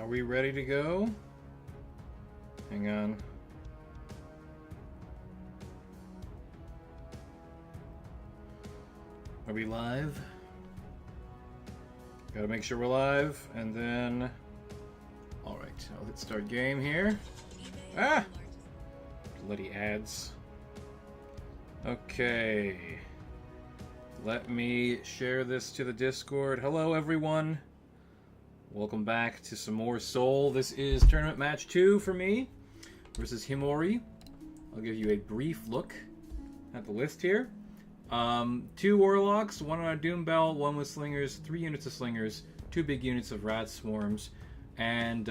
Are we ready to go? Hang on. Are we live? Gotta make sure we're live, and then... Alright, I'll hit start game here. Ah! Bloody ads. Okay. Let me share this to the Discord. Hello, everyone. Welcome back to some more Soul. This is Tournament Match 2 for me versus Hiimori. I'll give you a brief look at the list here. 2 Warlocks, 1 on a Doom Bell, 1 with Slingers, 3 units of Slingers, 2 big units of Rat Swarms, and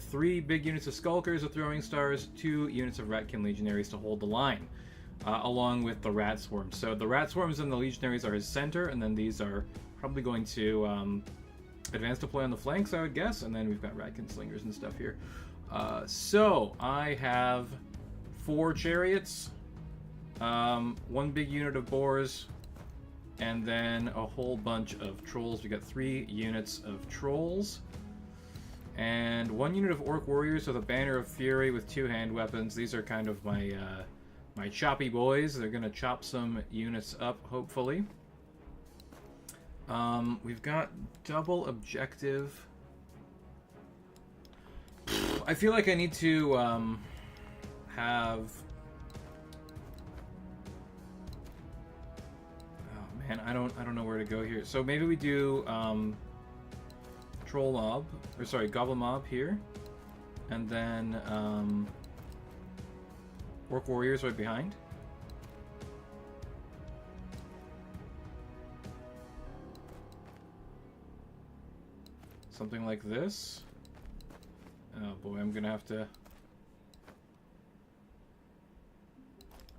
3 big units of Skulkers with Throwing Stars, 2 units of Ratkin Legionaries to hold the line, along with the Rat Swarms. So the Rat Swarms and the Legionaries are his center, and then these are probably going to advance deploy on the flanks, I would guess, and then we've got Ratkin Slingers and stuff here. So I have 4 Chariots, 1 big unit of Boars, and then a whole bunch of Trolls. We got 3 units of Trolls, and 1 unit of Orc Warriors with a Banner of Fury with 2 hand weapons. These are kind of my my choppy boys. They're gonna chop some units up, hopefully. We've got double objective. I feel like I need to have... Oh man, I don't know where to go here. So maybe we do Troll Mob, or sorry, Goblin Mob here, and then Orc Warriors right behind. Something like this. Oh boy, I'm gonna have to...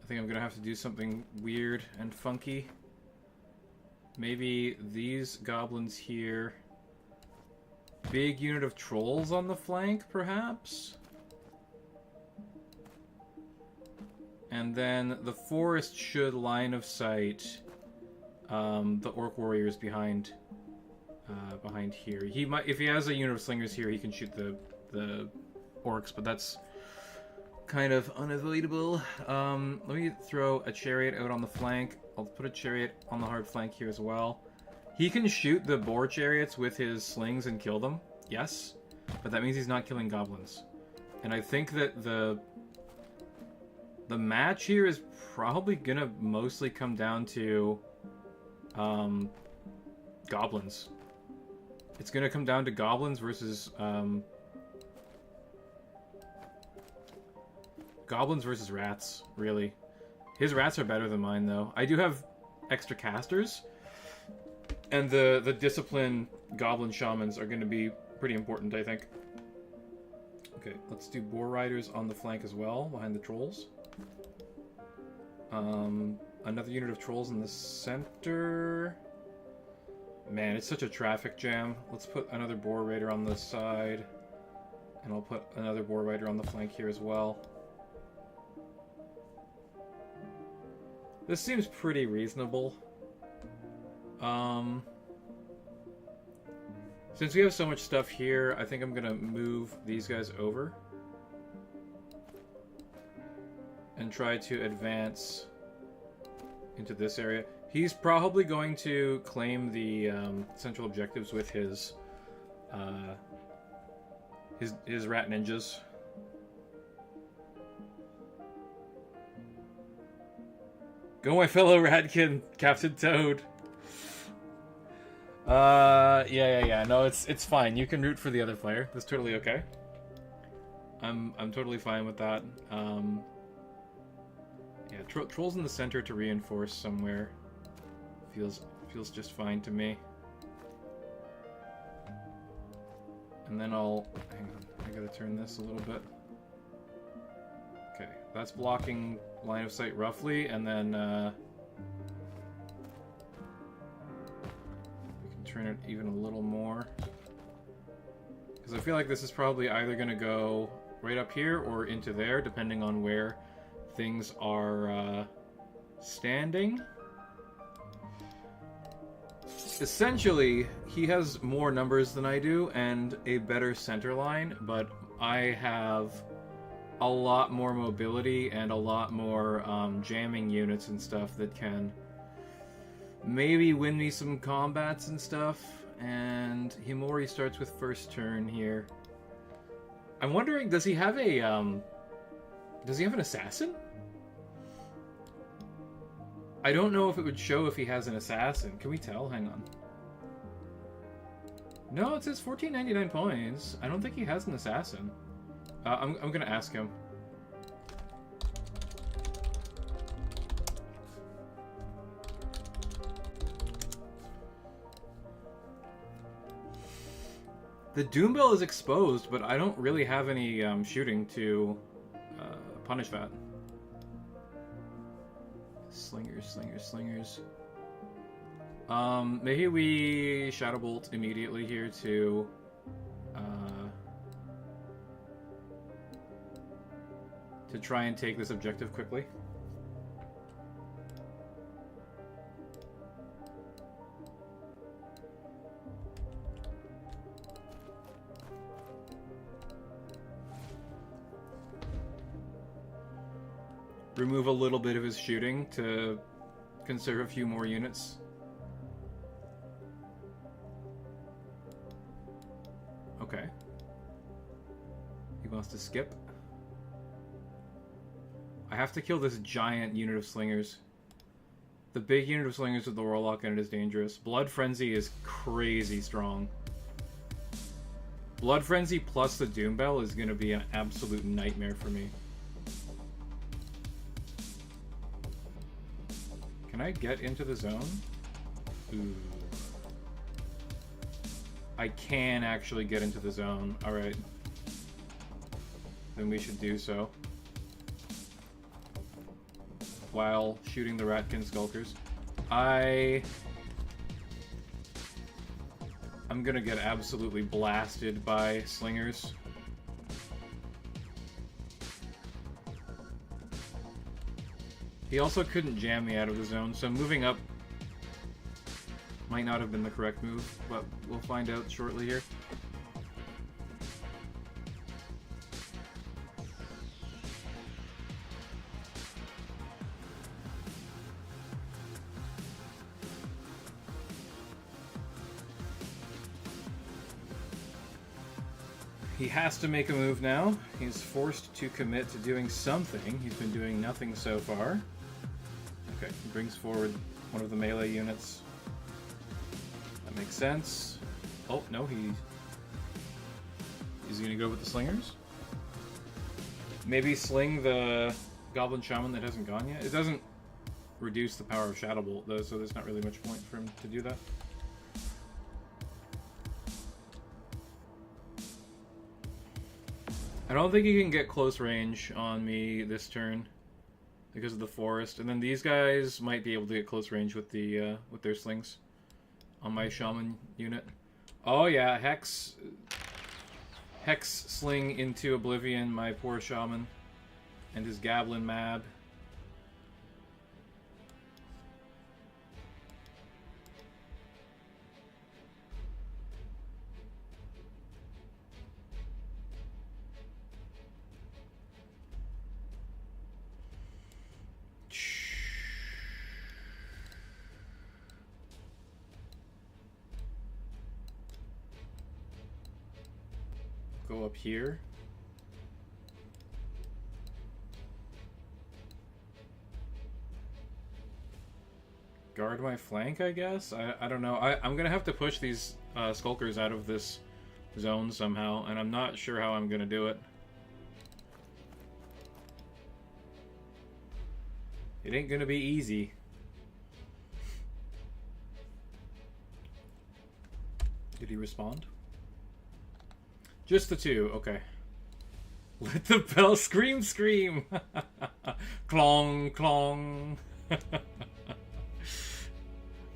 I think I'm gonna have to do something weird and funky. Maybe these goblins here. Big unit of trolls on the flank, perhaps? And then the forest should line of sight the Orc Warriors behind here. He might, if he has a unit of slingers here, he can shoot the orcs, but that's kind of unavoidable. Let me throw a chariot out on the flank. I'll put a chariot on the hard flank here as well. He can shoot the boar chariots with his slings and kill them, yes, but that means he's not killing goblins. And I think that the match here is probably gonna mostly come down to goblins. It's gonna come down to goblins versus rats, really. His rats are better than mine, though. I do have extra casters, and the discipline goblin shamans are going to be pretty important, I think. Okay, let's do boar riders on the flank as well, behind the trolls. Another unit of trolls in the center. Man, it's such a traffic jam. Let's put another boar raider on the side, and I'll put another boar rider on the flank here as well. This seems pretty reasonable. Since we have so much stuff here, I think I'm gonna move these guys over and try to advance into this area. He's probably going to claim the central objectives with his rat ninjas. Go, my fellow Ratkin, Captain Toad. Yeah. No, it's fine. You can root for the other player. That's totally okay. I'm totally fine with that. Yeah, trolls in the center to reinforce somewhere feels just fine to me. And then hang on. I gotta turn this a little bit. Okay, that's blocking line of sight roughly, and then we can turn it even a little more. Because I feel like this is probably either going to go right up here or into there, depending on where things are standing. Essentially, he has more numbers than I do and a better center line, but I have a lot more mobility and a lot more jamming units and stuff that can maybe win me some combats and stuff. And Hiimori starts with first turn here. I'm wondering, does he have an assassin? I don't know if it would show if he has an assassin. Can we tell? Hang on. No, it says 1499 points. I don't think he has an assassin. I'm gonna ask him. The Doombell is exposed, but I don't really have any shooting to punish that. Slingers, slingers, slingers. Maybe we Shadow Bolt immediately here to try and take this objective quickly. Remove a little bit of his shooting to conserve a few more units. Okay. He wants to skip. I have to kill this giant unit of slingers. The big unit of slingers with the Warlock in it is dangerous. Blood Frenzy is crazy strong. Blood Frenzy plus the Doombell is going to be an absolute nightmare for me. Can I get into the zone? Ooh. I can actually get into the zone. Alright. Then we should do so. While shooting the Ratkin Skulkers. I'm gonna get absolutely blasted by slingers. He also couldn't jam me out of the zone, so moving up might not have been the correct move, but we'll find out shortly here. He has to make a move now. He's forced to commit to doing something. He's been doing nothing so far. Okay, he brings forward one of the melee units. That makes sense. Oh, no, he's gonna go with the slingers? Maybe sling the Goblin Shaman that hasn't gone yet? It doesn't reduce the power of Shadow Bolt, though, so there's not really much point for him to do that. I don't think he can get close range on me this turn because of the forest, and then these guys might be able to get close range with the with their slings on my shaman unit. Oh yeah, Hex sling into oblivion my poor shaman and his Goblin Mab. Go up here. Guard my flank, I guess? I don't know. I'm gonna have to push these skulkers out of this zone somehow, and I'm not sure how I'm gonna do it. It ain't gonna be easy. Did he respond? Just the two, okay. Let the bell scream, scream! Clong, clong!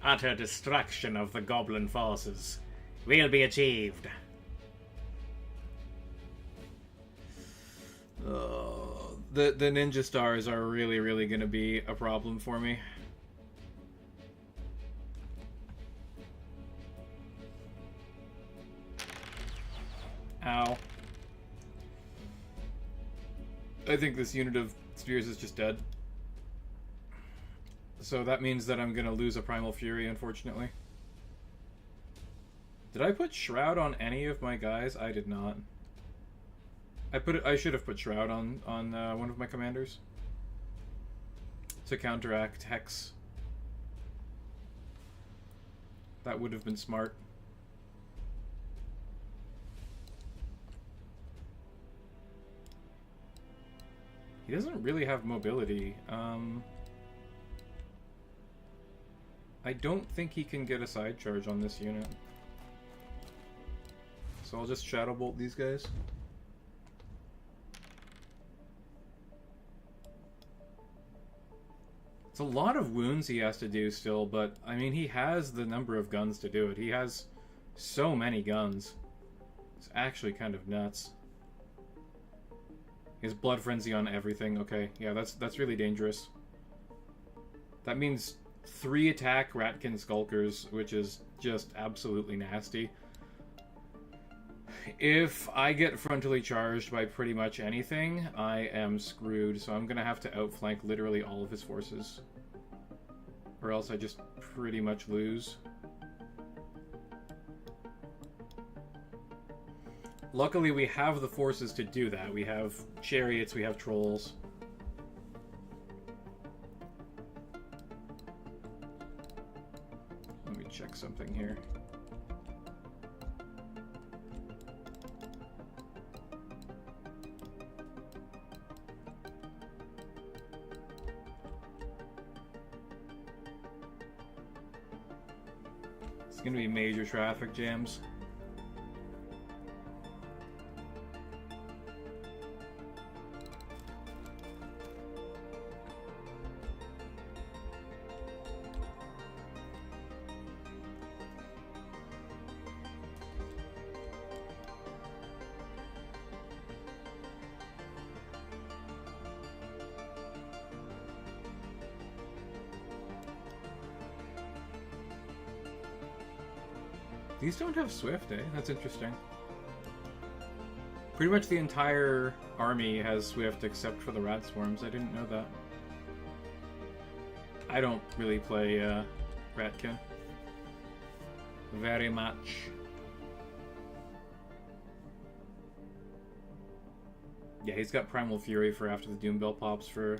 Utter destruction of the goblin forces will be achieved. The ninja stars are really going to be a problem for me. Ow. I think this unit of spears is just dead. So that means that I'm gonna lose a Primal Fury, unfortunately. Did I put Shroud on any of my guys? I did not. I should have put Shroud on one of my commanders to counteract Hex. That would have been smart. He doesn't really have mobility. I don't think he can get a side charge on this unit. So I'll just Shadow Bolt these guys. It's a lot of wounds he has to do still, but I mean, he has the number of guns to do it. He has so many guns. It's actually kind of nuts. He has Blood Frenzy on everything. Okay, yeah, that's really dangerous. That means 3 attack Ratkin Skulkers, which is just absolutely nasty. If I get frontally charged by pretty much anything, I am screwed, so I'm gonna have to outflank literally all of his forces. Or else I just pretty much lose. Luckily, we have the forces to do that. We have chariots, we have trolls. Let me check something here. It's gonna be major traffic jams. These don't have Swift, eh? That's interesting. Pretty much the entire army has Swift except for the Rat Swarms. I didn't know that. I don't really play Ratkin very much. Yeah, he's got Primal Fury for after the Doom Bell pops for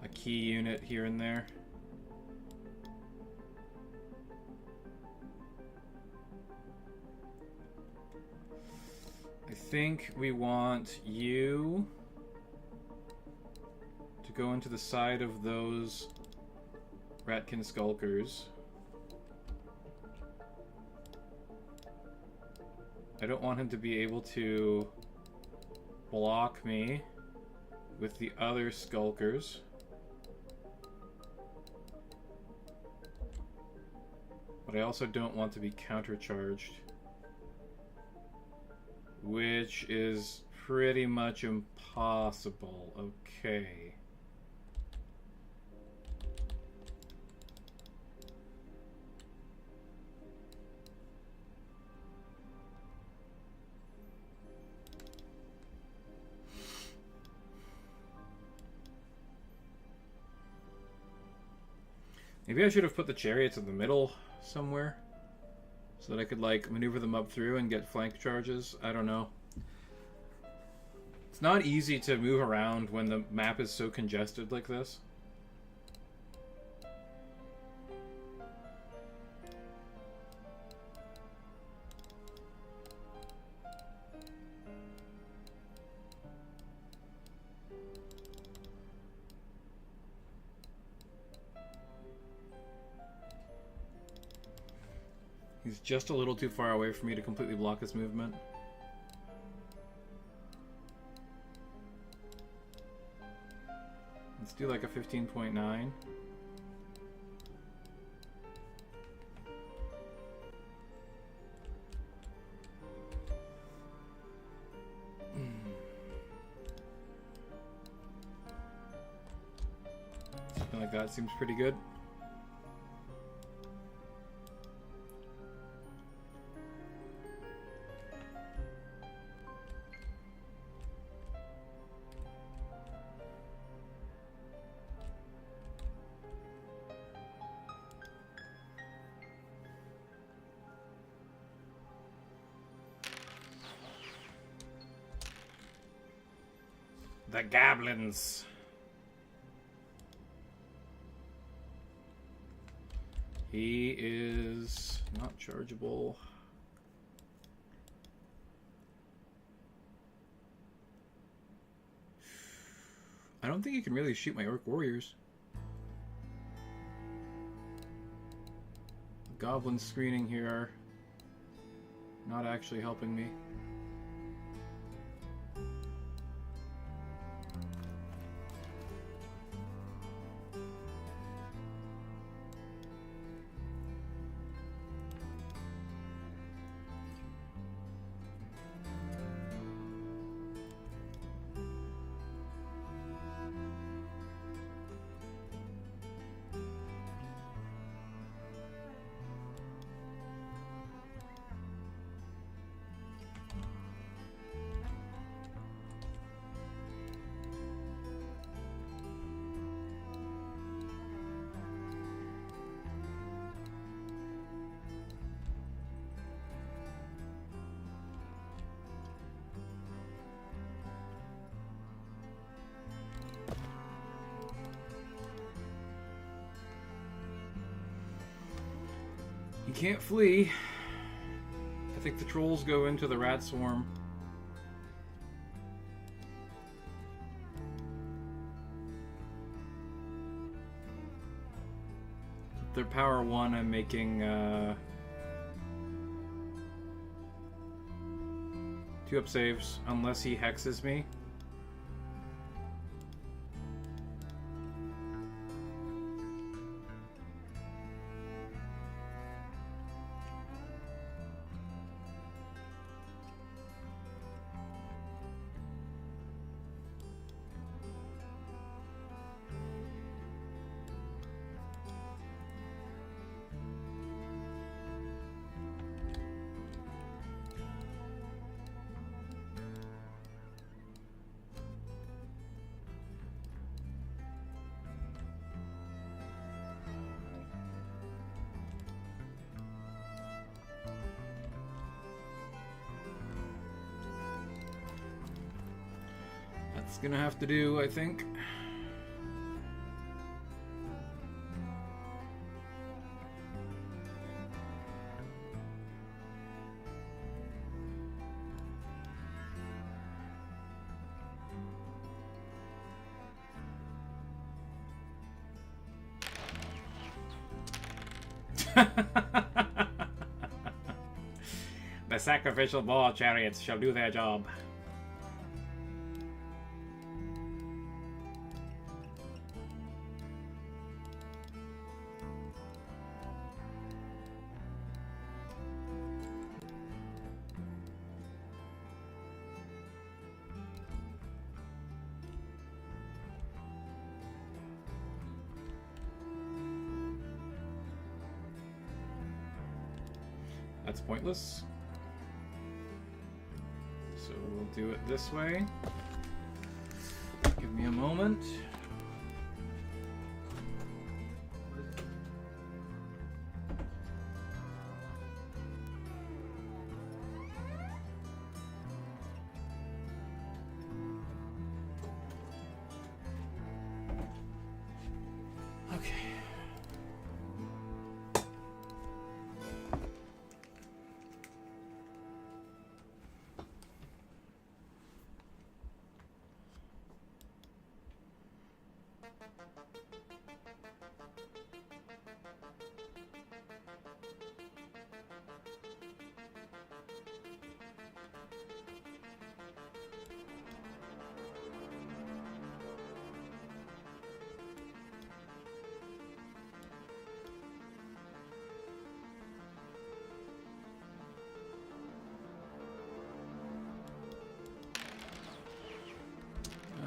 a key unit here and there. I think we want you to go into the side of those Ratkin Skulkers. I don't want him to be able to block me with the other Skulkers. But I also don't want to be countercharged, which is pretty much impossible. Okay. Maybe I should have put the chariots in the middle somewhere, so that I could, like, maneuver them up through and get flank charges. I don't know. It's not easy to move around when the map is so congested like this. He's just a little too far away for me to completely block his movement. Let's do like a 15.9. Something like that seems pretty good. The goblins. He is not chargeable. I don't think he can really shoot my orc warriors. The goblin screening here are not actually helping me. He can't flee. I think the trolls go into the rat swarm. They're power 1, I'm making 2 up saves, unless he hexes me. That's gonna have to do, I think. The sacrificial ball chariots shall do their job. That's pointless. So we'll do it this way. Give me a moment. Okay.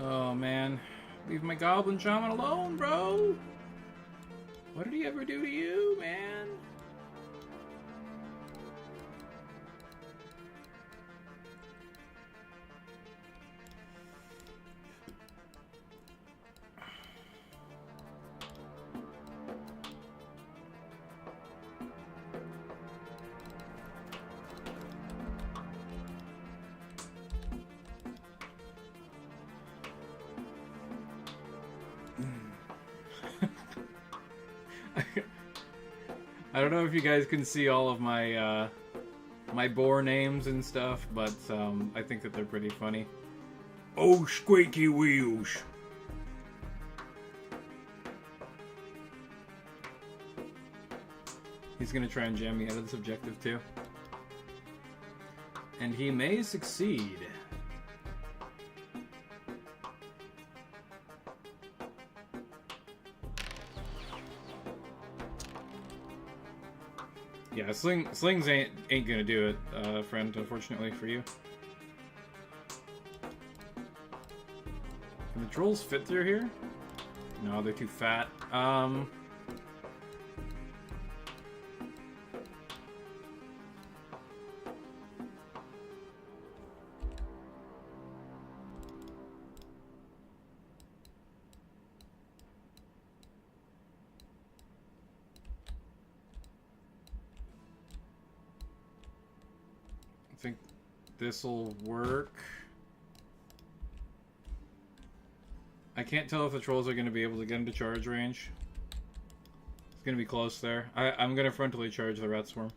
Oh man, leave my goblin shaman alone, bro. What did he ever do to you, man? I don't know if you guys can see all of my my boar names and stuff, but I think that they're pretty funny. Oh, squeaky wheels! He's gonna try and jam me out of this objective too. And he may succeed. Yeah, slings ain't gonna do it, friend, unfortunately for you. Can the trolls fit through here? No, they're too fat. I think this'll work. I can't tell if the trolls are going to be able to get into charge range. It's going to be close there. I'm going to frontally charge the rat swarm.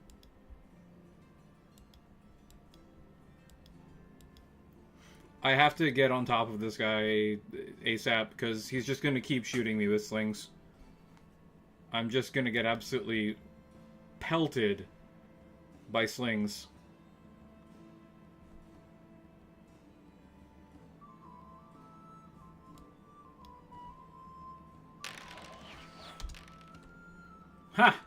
I have to get on top of this guy ASAP because he's just going to keep shooting me with slings. I'm just going to get absolutely pelted by slings. Ha!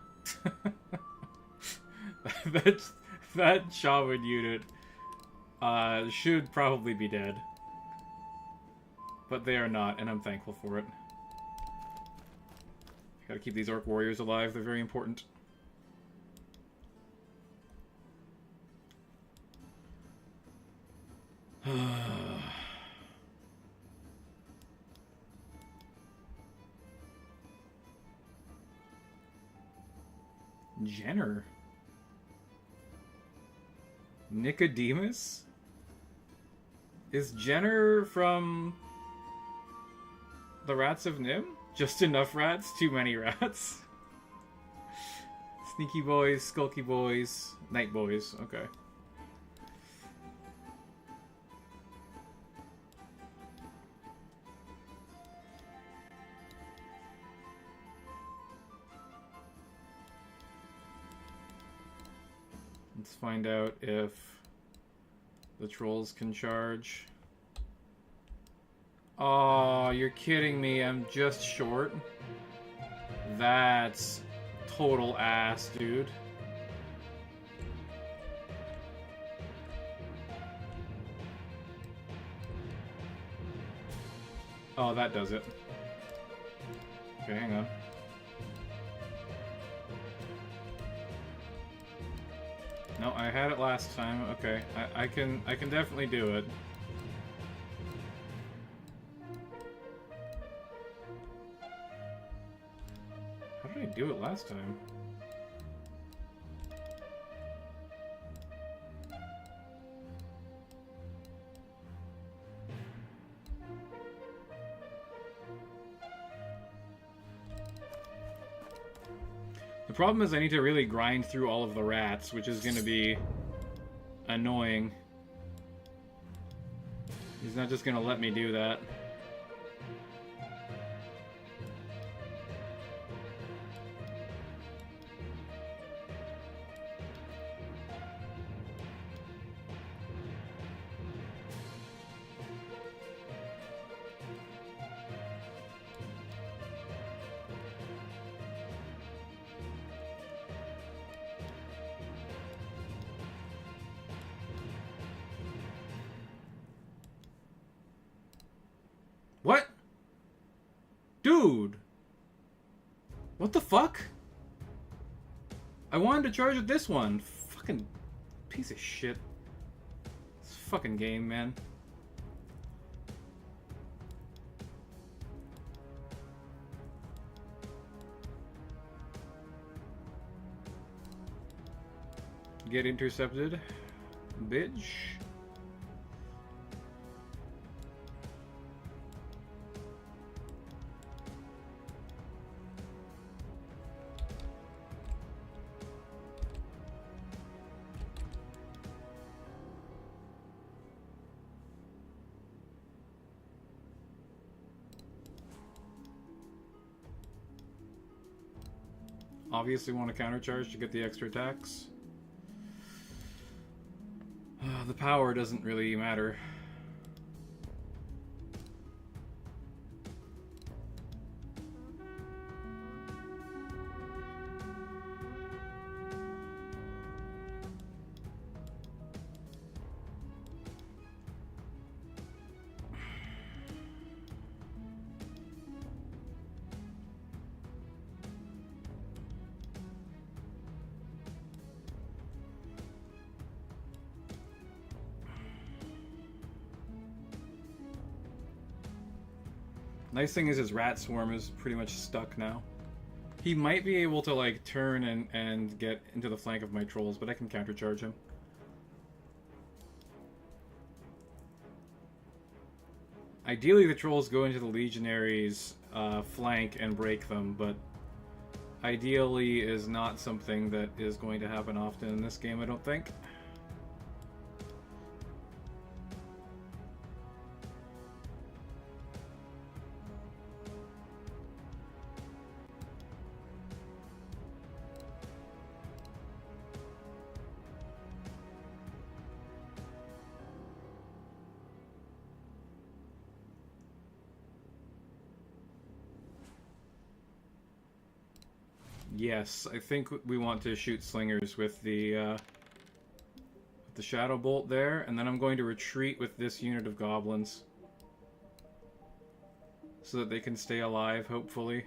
that shaman unit should probably be dead. But they are not, and I'm thankful for it. Gotta keep these orc warriors alive, they're very important. Jenner? Nicodemus? Is Jenner from the Rats of Nim? Just enough rats? Too many rats? Sneaky boys, skulky boys, night boys. Okay. Let's find out if the trolls can charge. Oh, you're kidding me. I'm just short. That's total ass, dude. Oh, that does it. Okay, hang on. No, I had it last time. Okay, I can definitely do it. How did I do it last time? The problem is I need to really grind through all of the rats, which is going to be annoying. He's not just going to let me do that. What? Dude! What the fuck? I wanted to charge at this one. Fucking piece of shit. This fucking game, man. Get intercepted, bitch. Obviously want to countercharge to get the extra attacks. The power doesn't really matter. Nice thing is his rat swarm is pretty much stuck now. He might be able to like turn and get into the flank of my trolls, but I can countercharge him. Ideally the trolls go into the legionaries' flank and break them, but ideally is not something that is going to happen often in this game, I don't think. Yes, I think we want to shoot slingers with the shadow bolt there, and then I'm going to retreat with this unit of goblins so that they can stay alive, hopefully.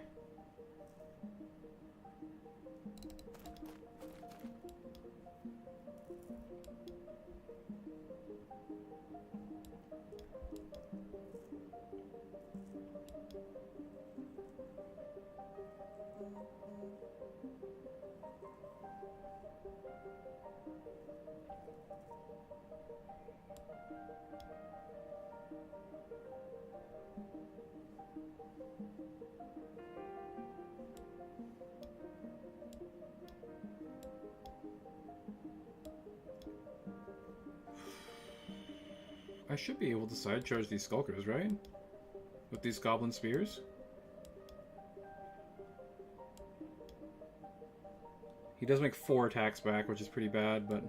I should be able to side charge these skulkers, right? With these goblin spears. He does make 4 attacks back, which is pretty bad, but...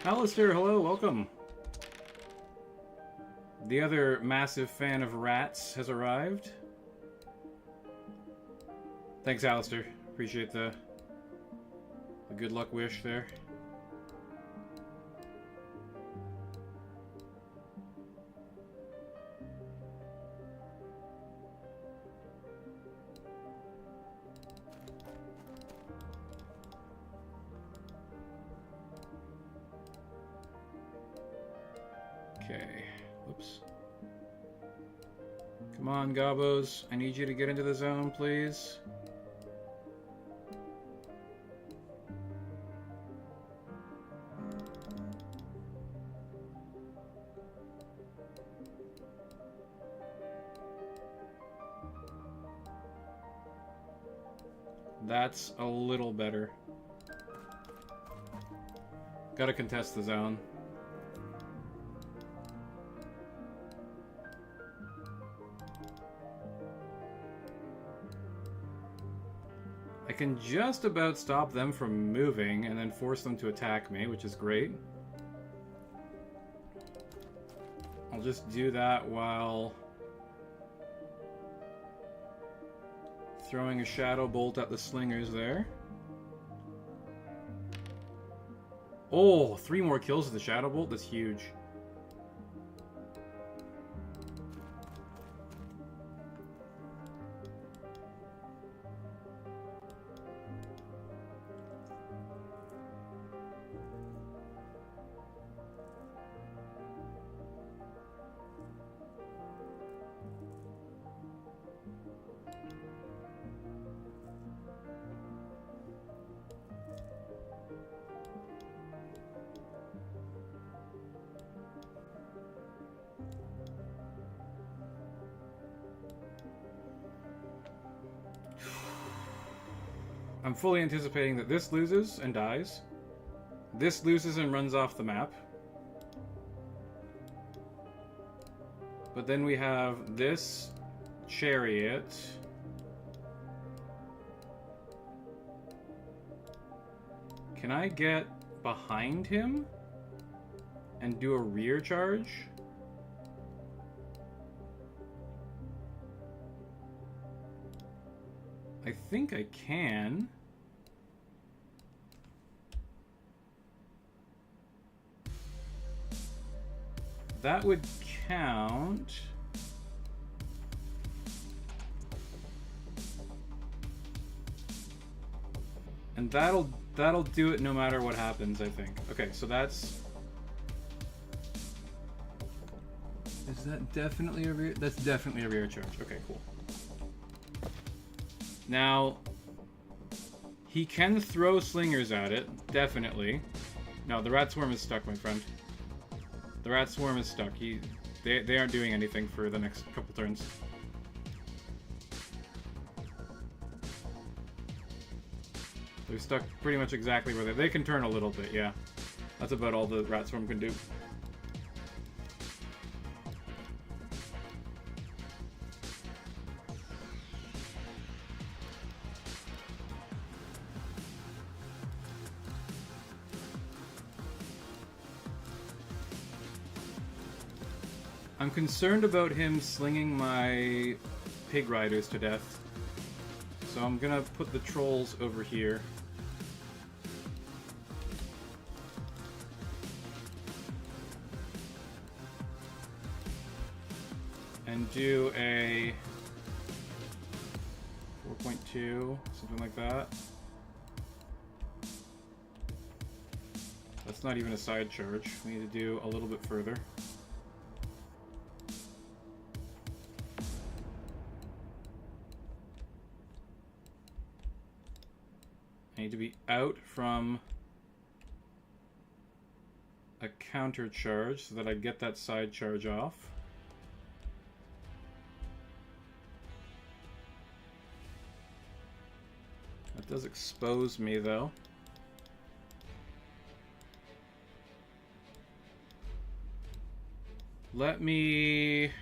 Alistair, hello, welcome. The other massive fan of rats has arrived. Thanks, Alistair. Appreciate the good luck wish there. Okay, whoops. Come on, Gobos. I need you to get into the zone, please. That's a little better. Gotta contest the zone. I can just about stop them from moving and then force them to attack me, which is great. I'll just do that while throwing a shadow bolt at the slingers there. Oh, 3 more kills with the shadow bolt? That's huge. I'm fully anticipating that this loses and dies. This loses and runs off the map. But then we have this chariot. Can I get behind him and do a rear charge? I think I can. That would count. And that'll do it no matter what happens, I think. Okay, so that's... Is that definitely a rear? That's definitely a rear charge. Okay, cool. Now, he can throw slingers at it, definitely. No, the rat swarm is stuck, my friend. The rat swarm is stuck. They aren't doing anything for the next couple turns. They're stuck pretty much exactly where they can turn a little bit, yeah. That's about all the rat swarm can do. I'm concerned about him slinging my pig riders to death. So I'm gonna put the trolls over here. And do a 4.2, something like that. That's not even a side charge. We need to do a little bit further. I need to be out from a counter charge so that I get that side charge off. That does expose me though. Let me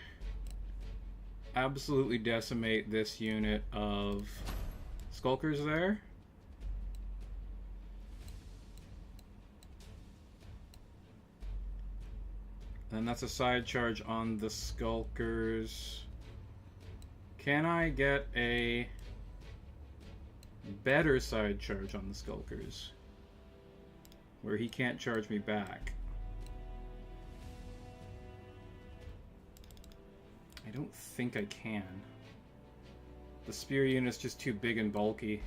absolutely decimate this unit of skulkers there. And that's a side charge on the skulkers. Can I get a better side charge on the skulkers where he can't charge me back? I don't think I can. The spear unit's just too big and bulky.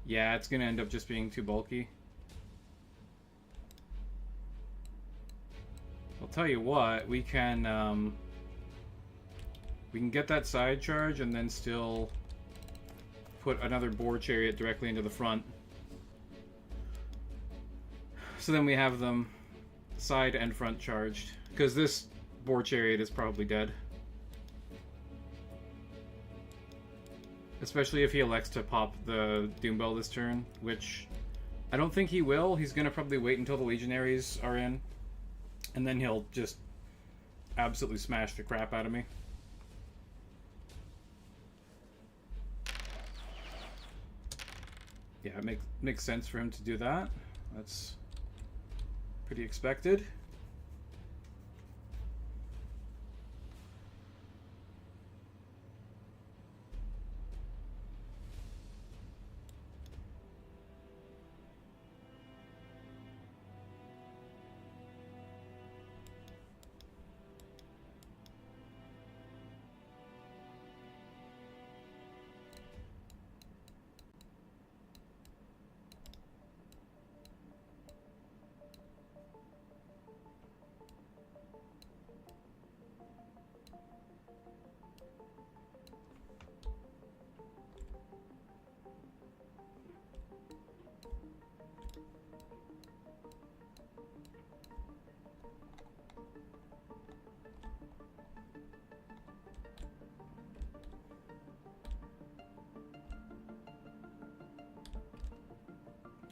Yeah, it's gonna end up just being too bulky. I'll tell you what, we can get that side charge and then still put another boar chariot directly into the front. So then we have them side and front charged, because this boar chariot is probably dead. Especially if he elects to pop the Doombell this turn, which I don't think he will. He's going to probably wait until the Legionaries are in, and then he'll just absolutely smash the crap out of me. Yeah, it makes sense for him to do that. That's pretty expected.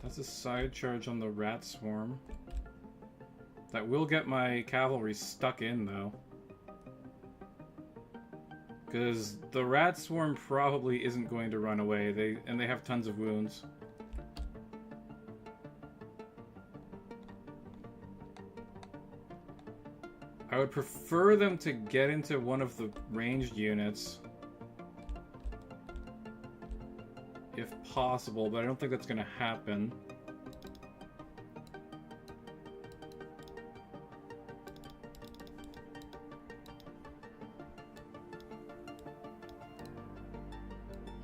That's a side charge on the rat swarm. That will get my cavalry stuck in, though. Because the rat swarm probably isn't going to run away. They have tons of wounds. I would prefer them to get into one of the ranged units. If possible, but I don't think that's going to happen.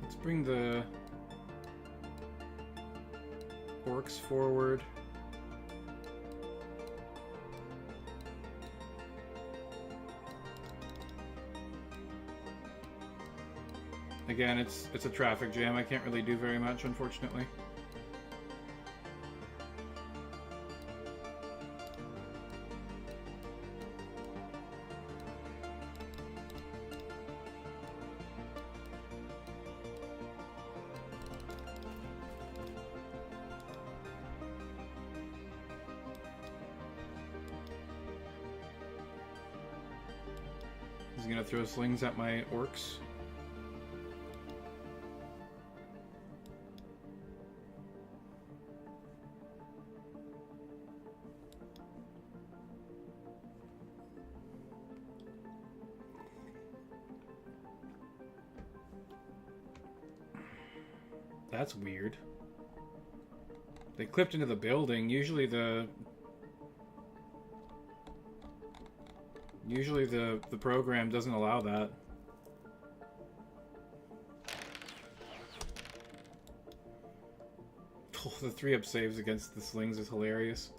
Let's bring the orcs forward. Again, it's a traffic jam. I can't really do very much, unfortunately. He's gonna throw slings at my orcs. That's weird. They clipped into the building. Usually the program doesn't allow that. Oh, the 3-up saves against the slings is hilarious.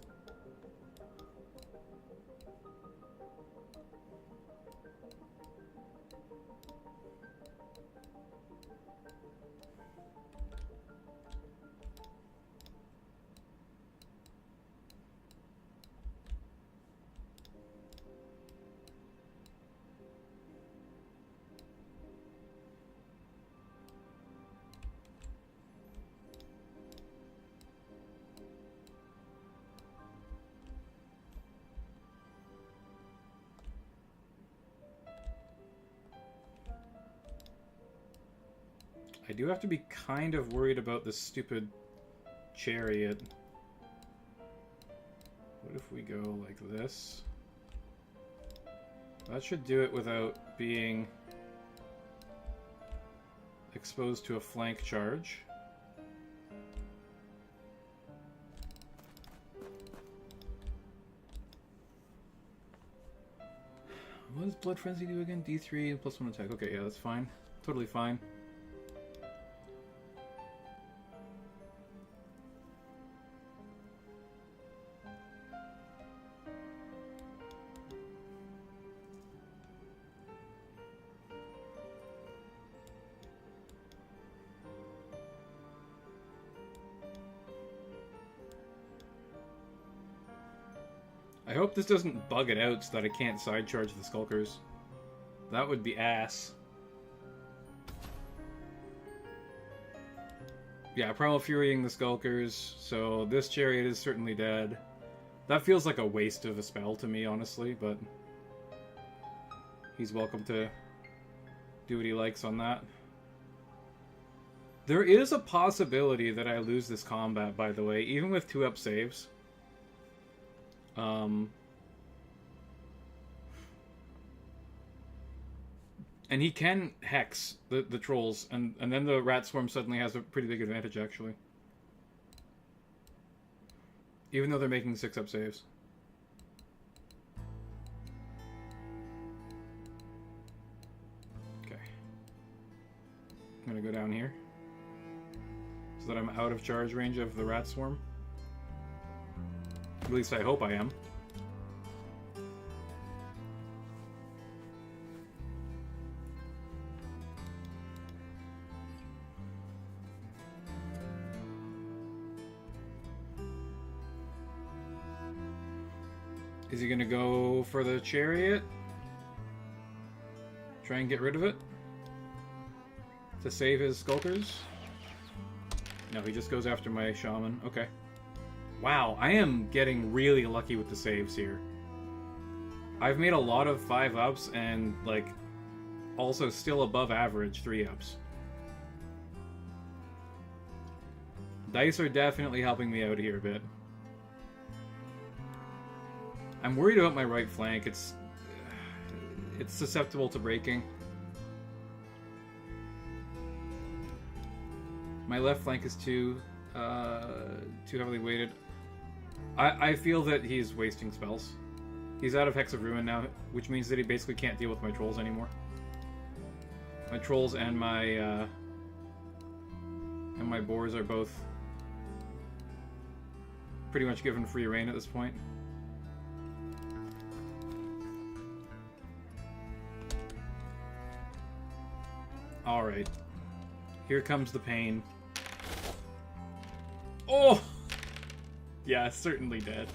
I do have to be kind of worried about this stupid chariot. What if we go like this? That should do it without being exposed to a flank charge. What does Blood Frenzy do again? D3 and +1 attack. Okay, yeah, that's fine. Totally fine. I hope this doesn't bug it out so that I can't side charge the Skulkers. That would be ass. Yeah, Primal Furying the Skulkers, so this chariot is certainly dead. That feels like a waste of a spell to me, honestly, but he's welcome to do what he likes on that. There is a possibility that I lose this combat, by the way, even with 2-up saves. And he can hex the trolls, and then the rat swarm suddenly has a pretty big advantage, actually. Even though they're making 6-up saves. Okay. I'm gonna go down here, so that I'm out of charge range of the rat swarm. At least I hope I am. Is he gonna go for the chariot? Try and get rid of it? To save his Skulkers? No, he just goes after my shaman. Okay. Wow, I am getting really lucky with the saves here. I've made a lot of 5-ups and, like, also still above average 3-ups. Dice are definitely helping me out here a bit. I'm worried about my right flank. It's susceptible to breaking. My left flank is too heavily weighted. I feel that he's wasting spells. He's out of Hex of Ruin now, which means that he basically can't deal with my trolls anymore. My trolls and my boars are both pretty much given free reign at this point. Alright. Here comes the pain. Oh! Yeah, certainly dead.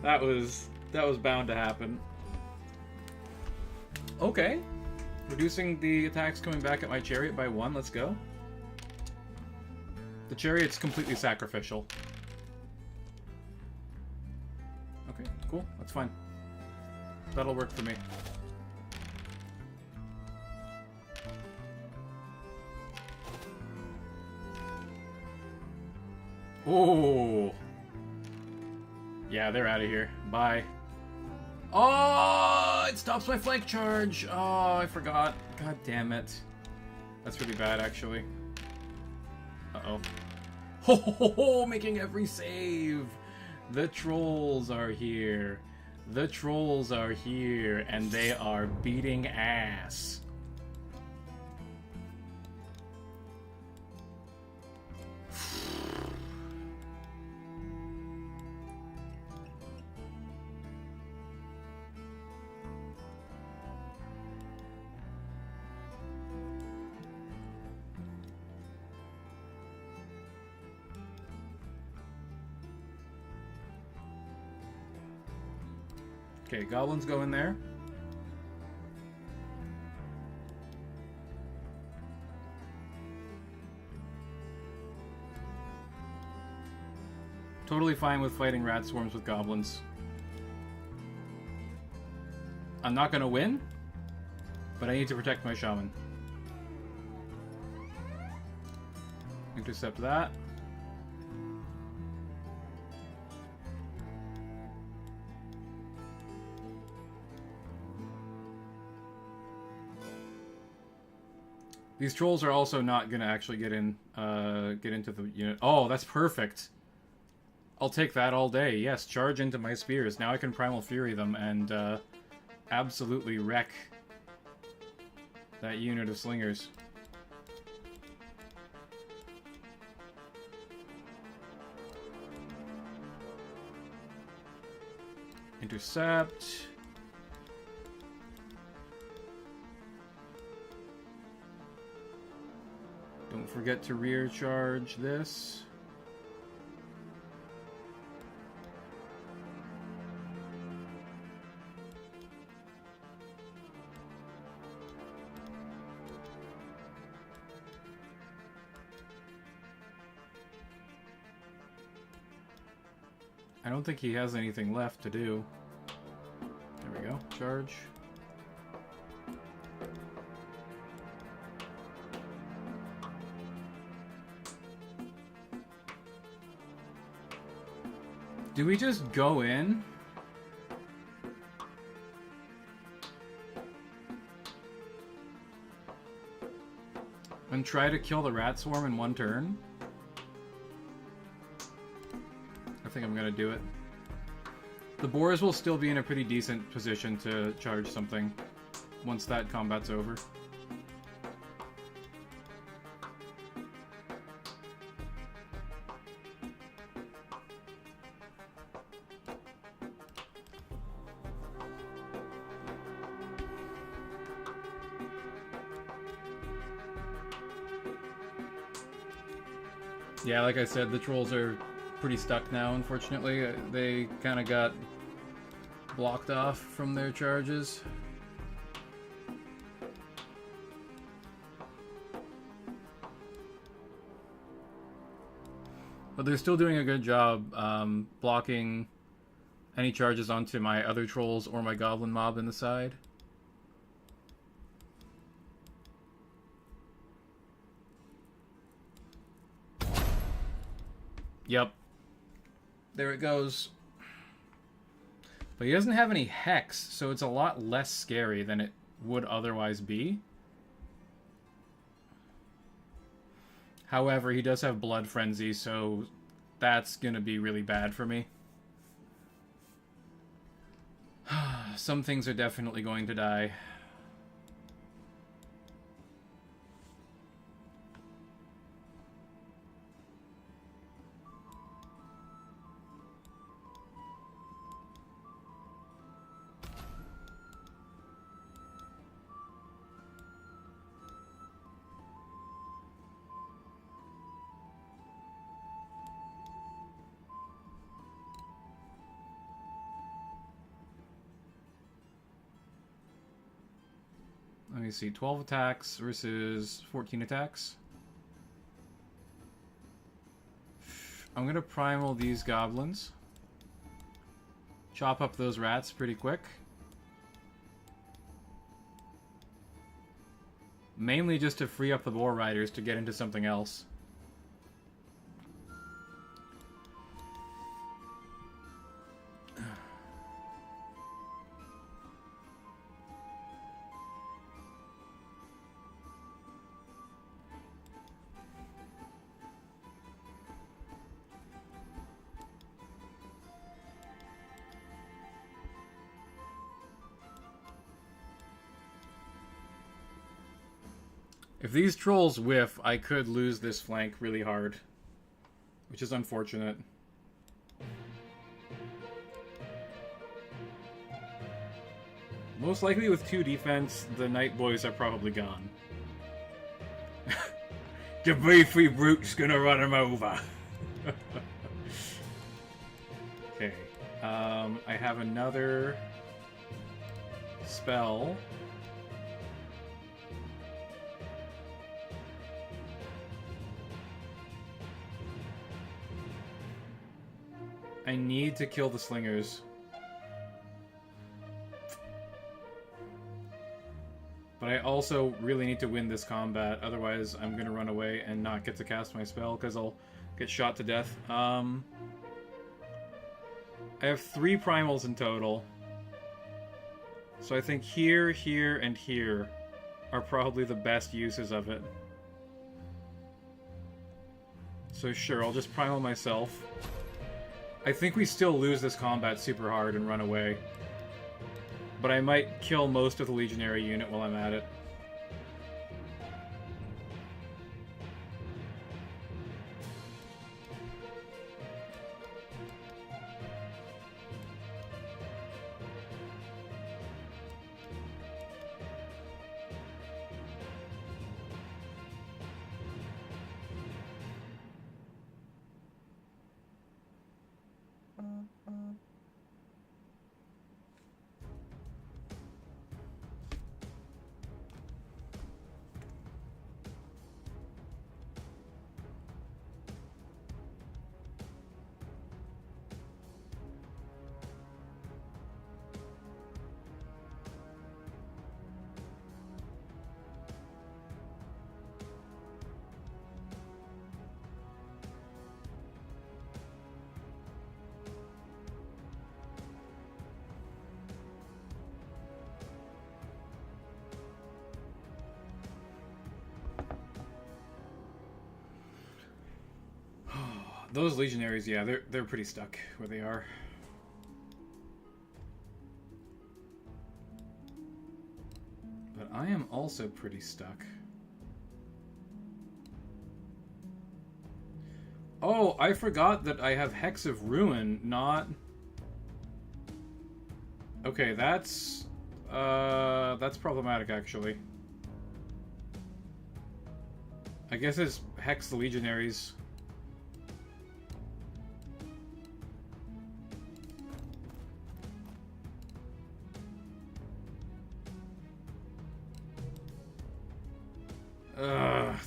That was bound to happen. Okay. Reducing the attacks coming back at my chariot by 1. Let's go. The chariot's completely sacrificial. Okay, cool. That's fine. That'll work for me. Oh! Yeah, they're out of here. Bye. Oh! It stops my flank charge! Oh, I forgot. God damn it. That's really bad, actually. Uh-oh. Ho ho ho ho! Making every save! The trolls are here. The trolls are here, and they are beating ass. Okay, goblins go in there. Totally fine with fighting rat swarms with goblins. I'm not gonna win, but I need to protect my shaman. Intercept that. These trolls are also not gonna actually get into the unit. Oh, that's perfect. I'll take that all day. Yes, charge into my spears. Now I can Primal Fury them and absolutely wreck that unit of slingers. Intercept. Don't forget to rear charge this. I don't think he has anything left to do. There we go. Charge. Do we just go in? And try to kill the rat swarm in one turn? I think I'm gonna do it. The boars will still be in a pretty decent position to charge something once that combat's over. Yeah, like I said, the trolls are pretty stuck now, unfortunately. They kind of got blocked off from their charges. But they're still doing a good job blocking any charges onto my other trolls or my goblin mob in the side. Yep. There it goes. But he doesn't have any hex, so it's a lot less scary than it would otherwise be. However, he does have Blood Frenzy, so that's gonna be really bad for me. Some things are definitely going to die. Let me see, 12 attacks versus 14 attacks. I'm going to primal these goblins. Chop up those rats pretty quick. Mainly just to free up the boar riders to get into something else. If these trolls whiff, I could lose this flank really hard, which is unfortunate. Most likely with 2 defense, the Night Boys are probably gone. The beefy brute's gonna run him over. Okay, I have another spell. I need to kill the slingers. But I also really need to win this combat, otherwise I'm going to run away and not get to cast my spell because I'll get shot to death. I have 3 primals in total. So I think here, here, and here are probably the best uses of it. So sure, I'll just primal myself. I think we still lose this combat super hard and run away. But I might kill most of the legionary unit while I'm at it. Those legionaries, yeah, they're pretty stuck where they are. But I am also pretty stuck. Oh, I forgot that I have Hex of Ruin, not... Okay, that's problematic, actually. I guess it's Hex the Legionaries.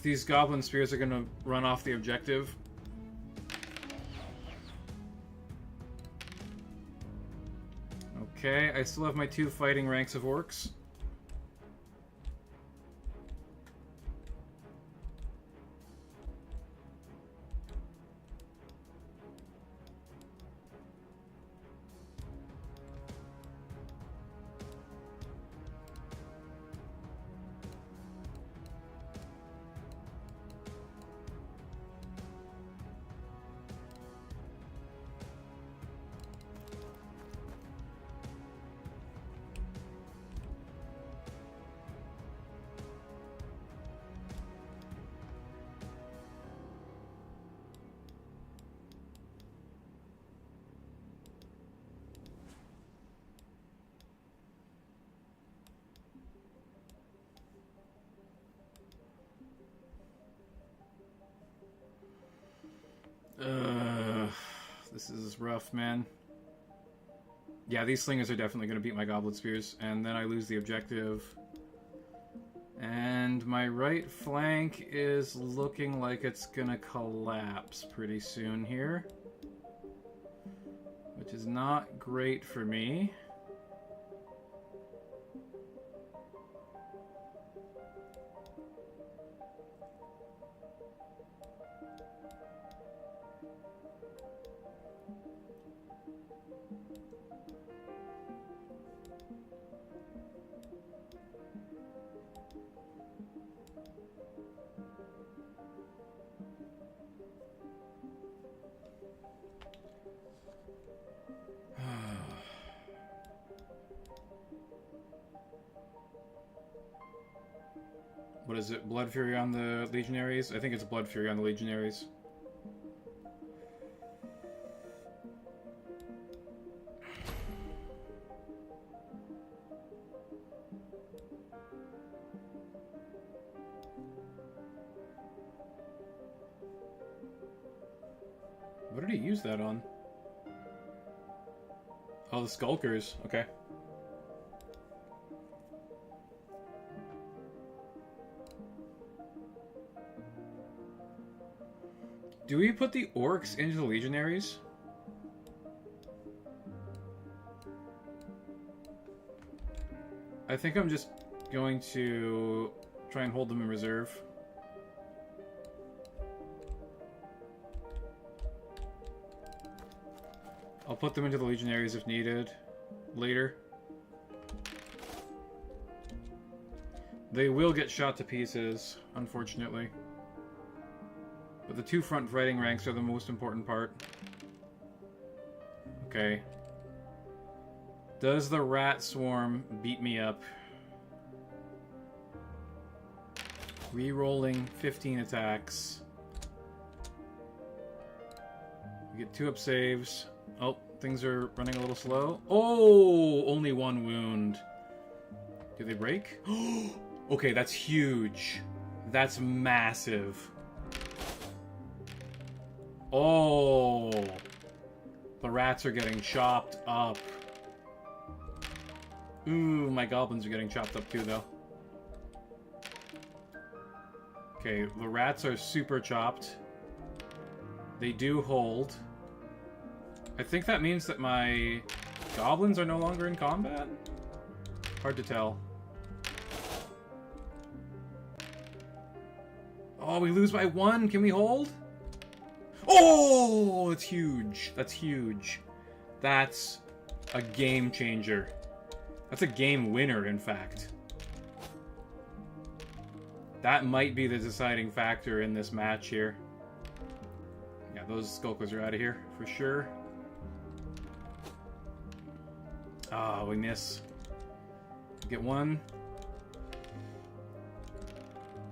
These goblin spears are gonna run off the objective. Okay, I still have my 2 fighting ranks of orcs. This is rough, man. Yeah, these slingers are definitely going to beat my Goblet Spears, and then I lose the objective. And my right flank is looking like it's going to collapse pretty soon here, which is not great for me. What is it? Blood Fury on the Legionaries? I think it's Blood Fury on the Legionaries. What did he use that on? Oh, the Skulkers. Okay. Do we put the orcs into the legionaries? I think I'm just going to try and hold them in reserve. I'll put them into the legionaries if needed later. They will get shot to pieces, unfortunately. But the 2 front fighting ranks are the most important part. Okay. Does the rat swarm beat me up? Rerolling 15 attacks. We get 2 up saves. Oh, things are running a little slow. Oh, only 1 wound. Do they break? Okay, that's huge. That's massive. Oh, the rats are getting chopped up. Ooh, my goblins are getting chopped up too, though. Okay, the rats are super chopped. They do hold. I think that means that my goblins are no longer in combat? Hard to tell. Oh, we lose by 1. Can we hold? Oh, it's huge. That's huge. That's a game changer. That's a game winner, in fact. That might be the deciding factor in this match here. Yeah, those Skulkers are out of here, for sure. Ah, we miss. Get 1.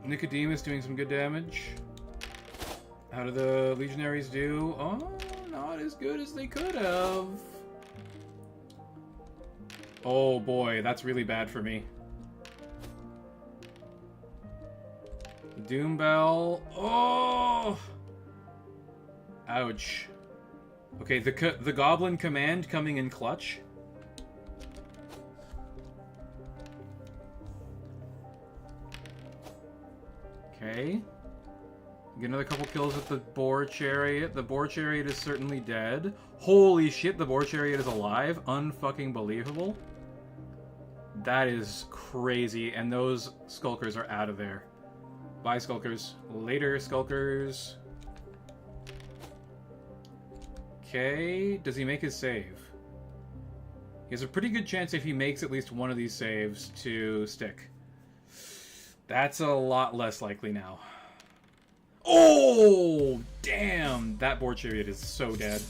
Nicodemus doing some good damage. How do the Legionaries do? Oh, not as good as they could have. Oh boy, that's really bad for me. Doom Bell. Oh! Ouch. Okay, the Goblin Command coming in clutch. Okay. Get another couple kills with the boar chariot. The boar chariot is certainly dead. Holy shit, the boar chariot is alive. Unfucking believable. That is crazy. And those skulkers are out of there. Bye, skulkers. Later, skulkers. Okay, does he make his save? He has a pretty good chance if he makes at least one of these saves to stick. That's a lot less likely now. Oh, damn! That boar chariot is so dead.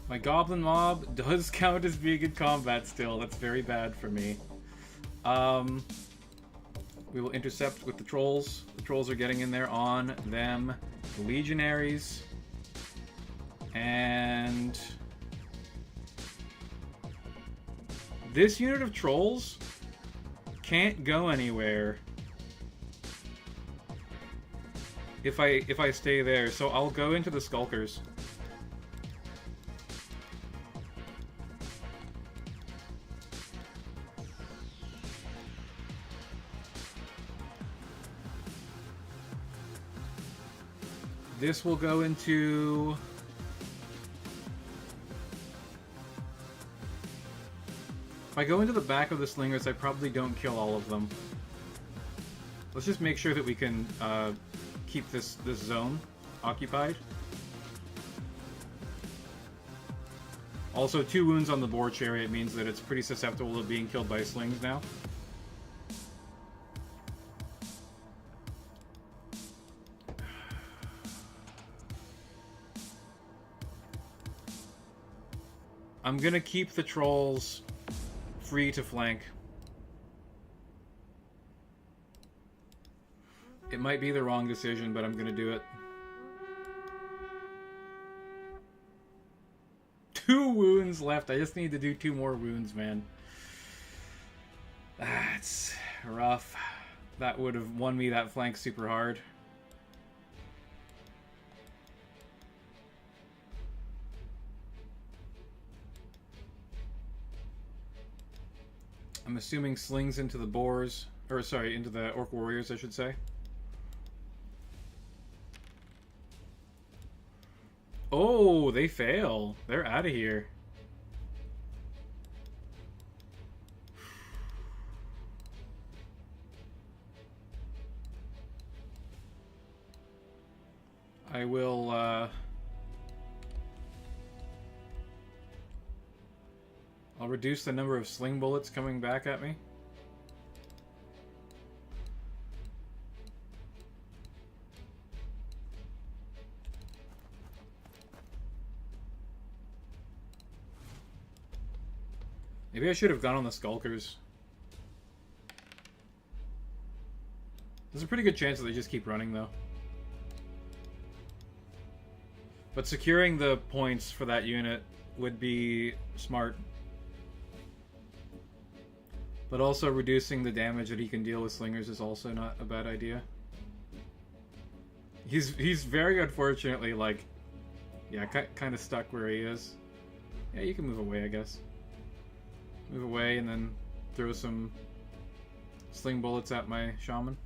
My goblin mob does count as being in combat still. That's very bad for me. We will intercept with the trolls. The trolls are getting in there on them. The legionaries. And this unit of trolls can't go anywhere if I stay there. So I'll go into the skulkers. This will go into... If I go into the back of the slingers, I probably don't kill all of them. Let's just make sure that we can keep this zone occupied. Also, 2 wounds on the boar chariot means that it's pretty susceptible to being killed by slings now. I'm gonna keep the trolls free to flank. It might be the wrong decision, but I'm gonna do it. 2 wounds left. I just need to do 2 more wounds, man. That's rough. That would have won me that flank super hard. I'm assuming slings into the boars, or sorry, into the orc warriors, I should say. Oh, they fail. They're out of here. I will, I'll reduce the number of sling bullets coming back at me. Maybe I should have gone on the skulkers. There's a pretty good chance that they just keep running, though. But securing the points for that unit would be smart. But also reducing the damage that he can deal with slingers is also not a bad idea. He's very unfortunately, like, yeah, kind of stuck where he is. Yeah, you can move away, I guess. Move away and then throw some sling bullets at my shaman.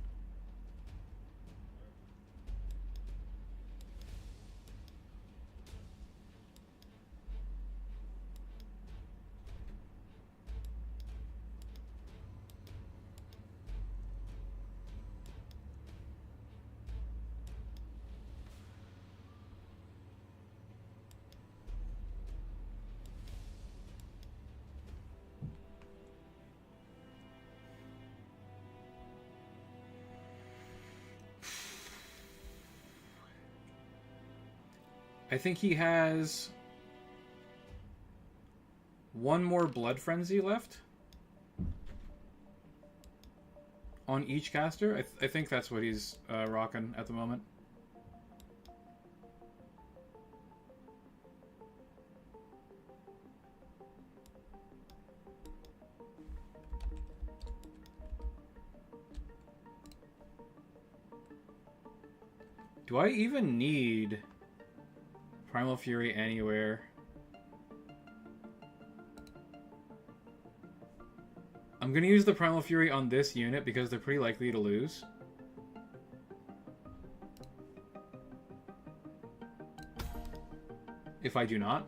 I think he has 1 more Blood Frenzy left on each caster. I think that's what he's rocking at the moment. Do I even need Primal Fury anywhere. I'm gonna use the Primal Fury on this unit because they're pretty likely to lose. If I do not.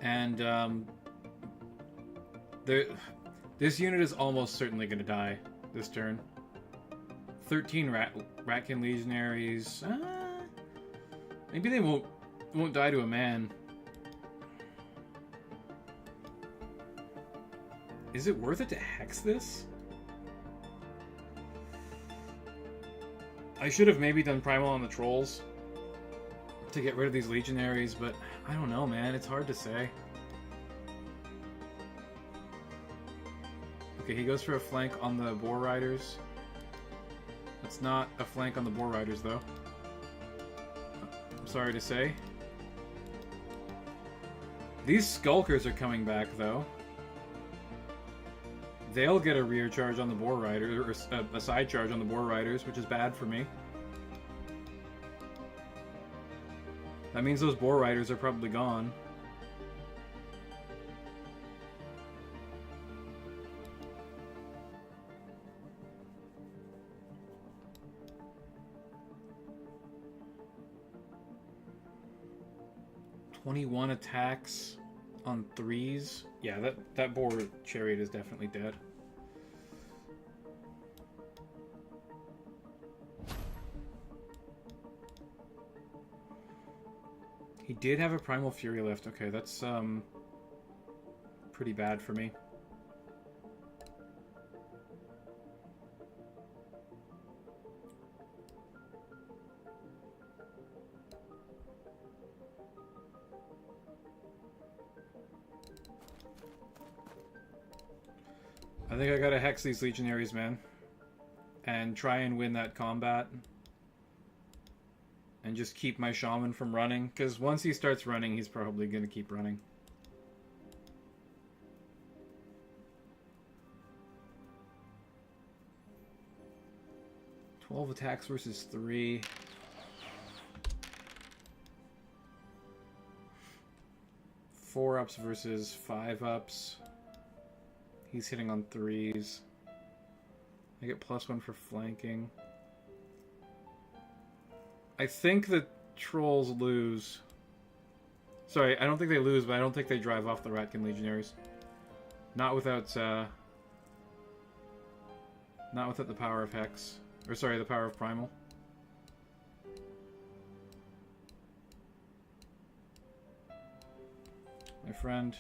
And this unit is almost certainly going to die this turn. 13 Ratkin Legionaries. Maybe they won't die to a man. Is it worth it to hex this? I should have maybe done Primal on the Trolls to get rid of these Legionaries, but I don't know, man. It's hard to say. Okay, he goes for a flank on the Boar Riders. That's not a flank on the Boar Riders, though. I'm sorry to say. These Skulkers are coming back, though. They'll get a rear charge on the Boar Riders, or a side charge on the Boar Riders, which is bad for me. That means those Boar Riders are probably gone. "21 attacks on 3s. Yeah, that Boar Chariot is definitely dead. He did have a Primal Fury left. Okay, that's pretty bad for me. I think I gotta hex these Legionaries, man. And try and win that combat. And just keep my Shaman from running. Because once he starts running, he's probably gonna keep running. "12 attacks versus 3. Four ups versus 5 ups. He's hitting on 3s. I get +1 for flanking. I think the Trolls lose. Sorry, I don't think they lose, but I don't think they drive off the Ratkin Legionaries. Not without the power of Hex. Or sorry, the power of Primal. My friend.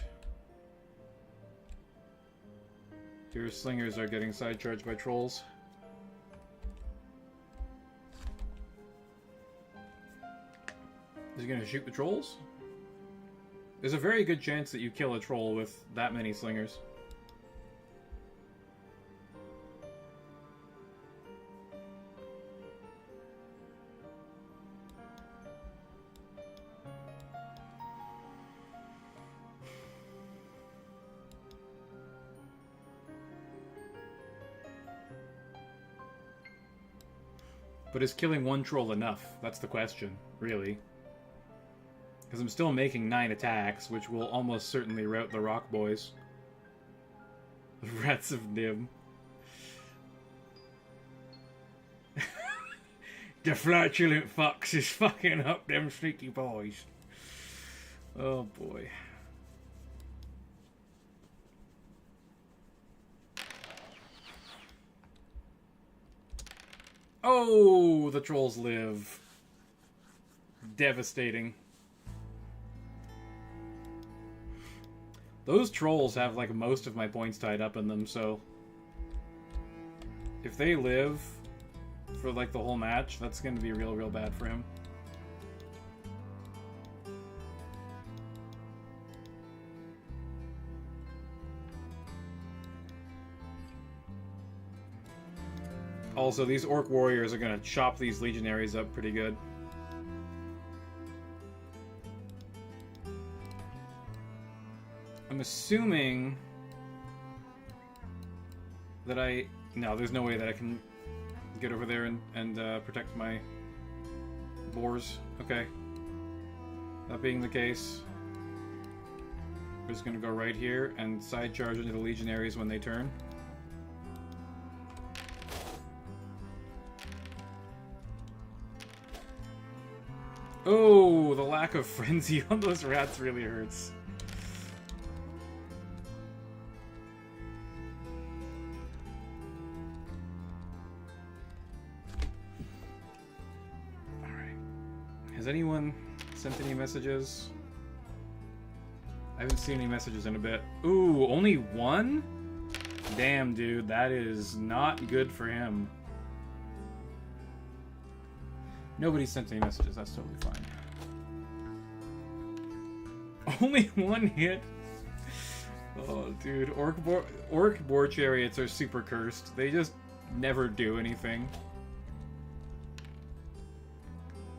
Your slingers are getting side charged by Trolls. Is he gonna shoot the Trolls? There's a very good chance that you kill a Troll with that many slingers. But is killing one Troll enough? That's the question, really. Because I'm still making 9 attacks, which will almost certainly rout the Rock Boys. The Rats of Nim. The flatulent fox is fucking up them sneaky boys. Oh boy. Oh, the Trolls live. Devastating. Those Trolls have, like, most of my points tied up in them, so... if they live for, like, the whole match, that's gonna be real, real bad for him. Also, these Orc Warriors are gonna chop these Legionaries up pretty good. I'm assuming that I... No, there's no way that I can get over there and protect my boars. Okay. That being the case, we're just going to go right here and side charge into the legionaries when they turn. Oh, the lack of frenzy on those rats really hurts. Alright. Has anyone sent any messages? I haven't seen any messages in a bit. Ooh, only one? Damn, dude, that is not good for him. Nobody sent any messages, that's totally fine. Only one hit? Oh, dude, orc boar chariots are super cursed. They just never do anything.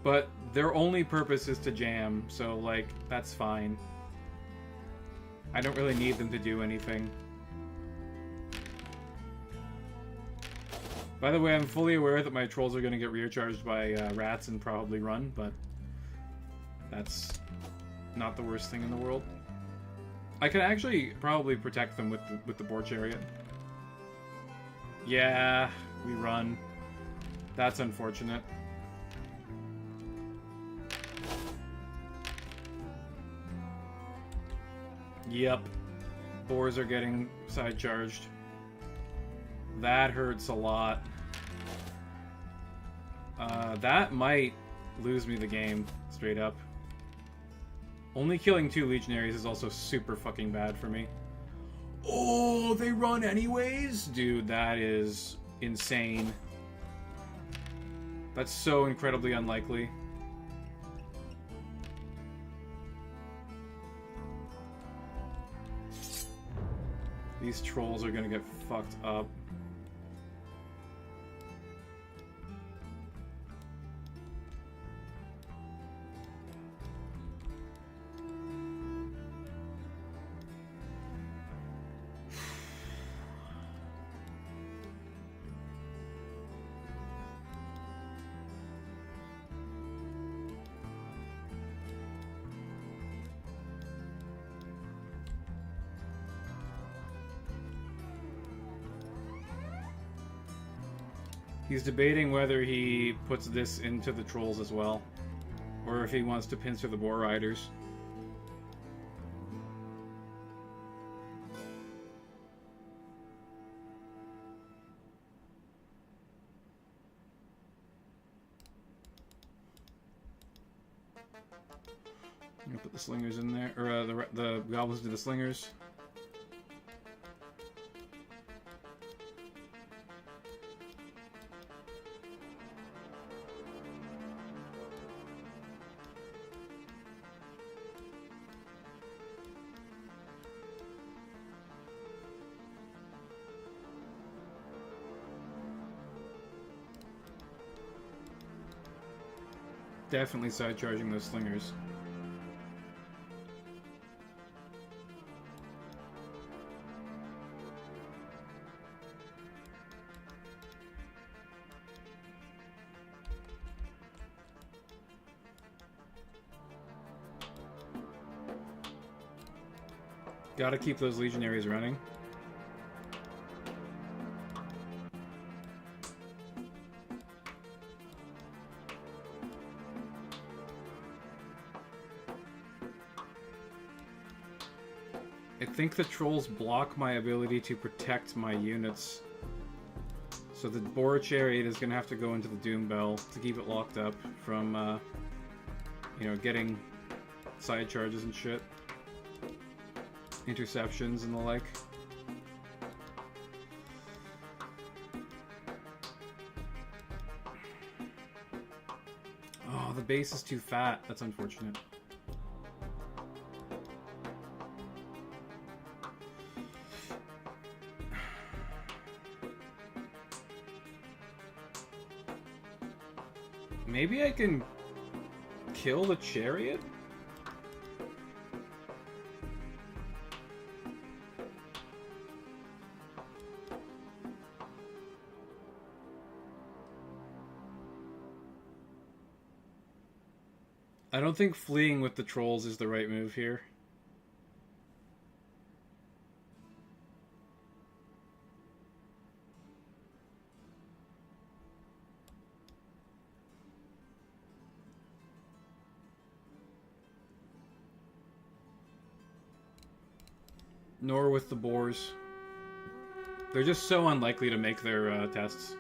But their only purpose is to jam, so, like, that's fine. I don't really need them to do anything. By the way, I'm fully aware that my trolls are going to get recharged by rats and probably run, but that's not the worst thing in the world. I could actually probably protect them with the boar chariot. Yeah, we run. That's unfortunate. Yep. Boars are getting side charged. That hurts a lot. That might lose me the game, straight up. Only killing 2 legionaries is also super fucking bad for me. Oh, they run anyways? Dude, that is insane. That's so incredibly unlikely. These trolls are gonna get fucked up. He's debating whether he puts this into the trolls as well, or if he wants to pincer the boar riders. I'm gonna put the slingers in there, or the goblins to the slingers. Definitely side charging those slingers. Gotta keep those legionaries running. I think the trolls block my ability to protect my units. So the boar chariot is going to have to go into the doom bell to keep it locked up from, you know, getting side charges and shit. Interceptions and the like. Oh, the base is too fat. That's unfortunate. Maybe I can kill the chariot? I don't think fleeing with the trolls is the right move here. Nor with the boars. They're just so unlikely to make their tests.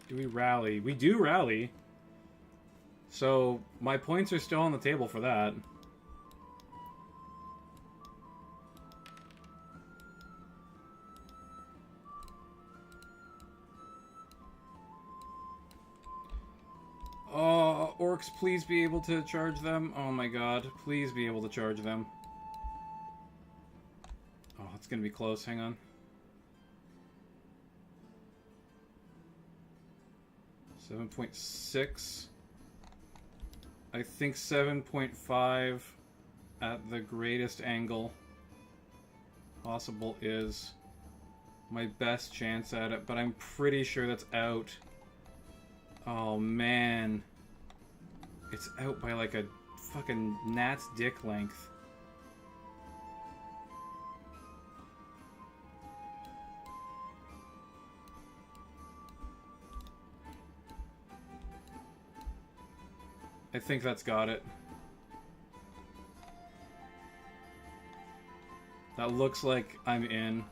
Do we rally? We do rally. So my points are still on the table for that. Orcs, please be able to charge them. Oh my god, please be able to charge them. Oh, it's gonna be close, hang on. 7.6. I think 7.5 at the greatest angle possible is my best chance at it, but I'm pretty sure that's out. Oh man. It's out by like a fucking gnat's dick length. I think that's got it. That looks like I'm in.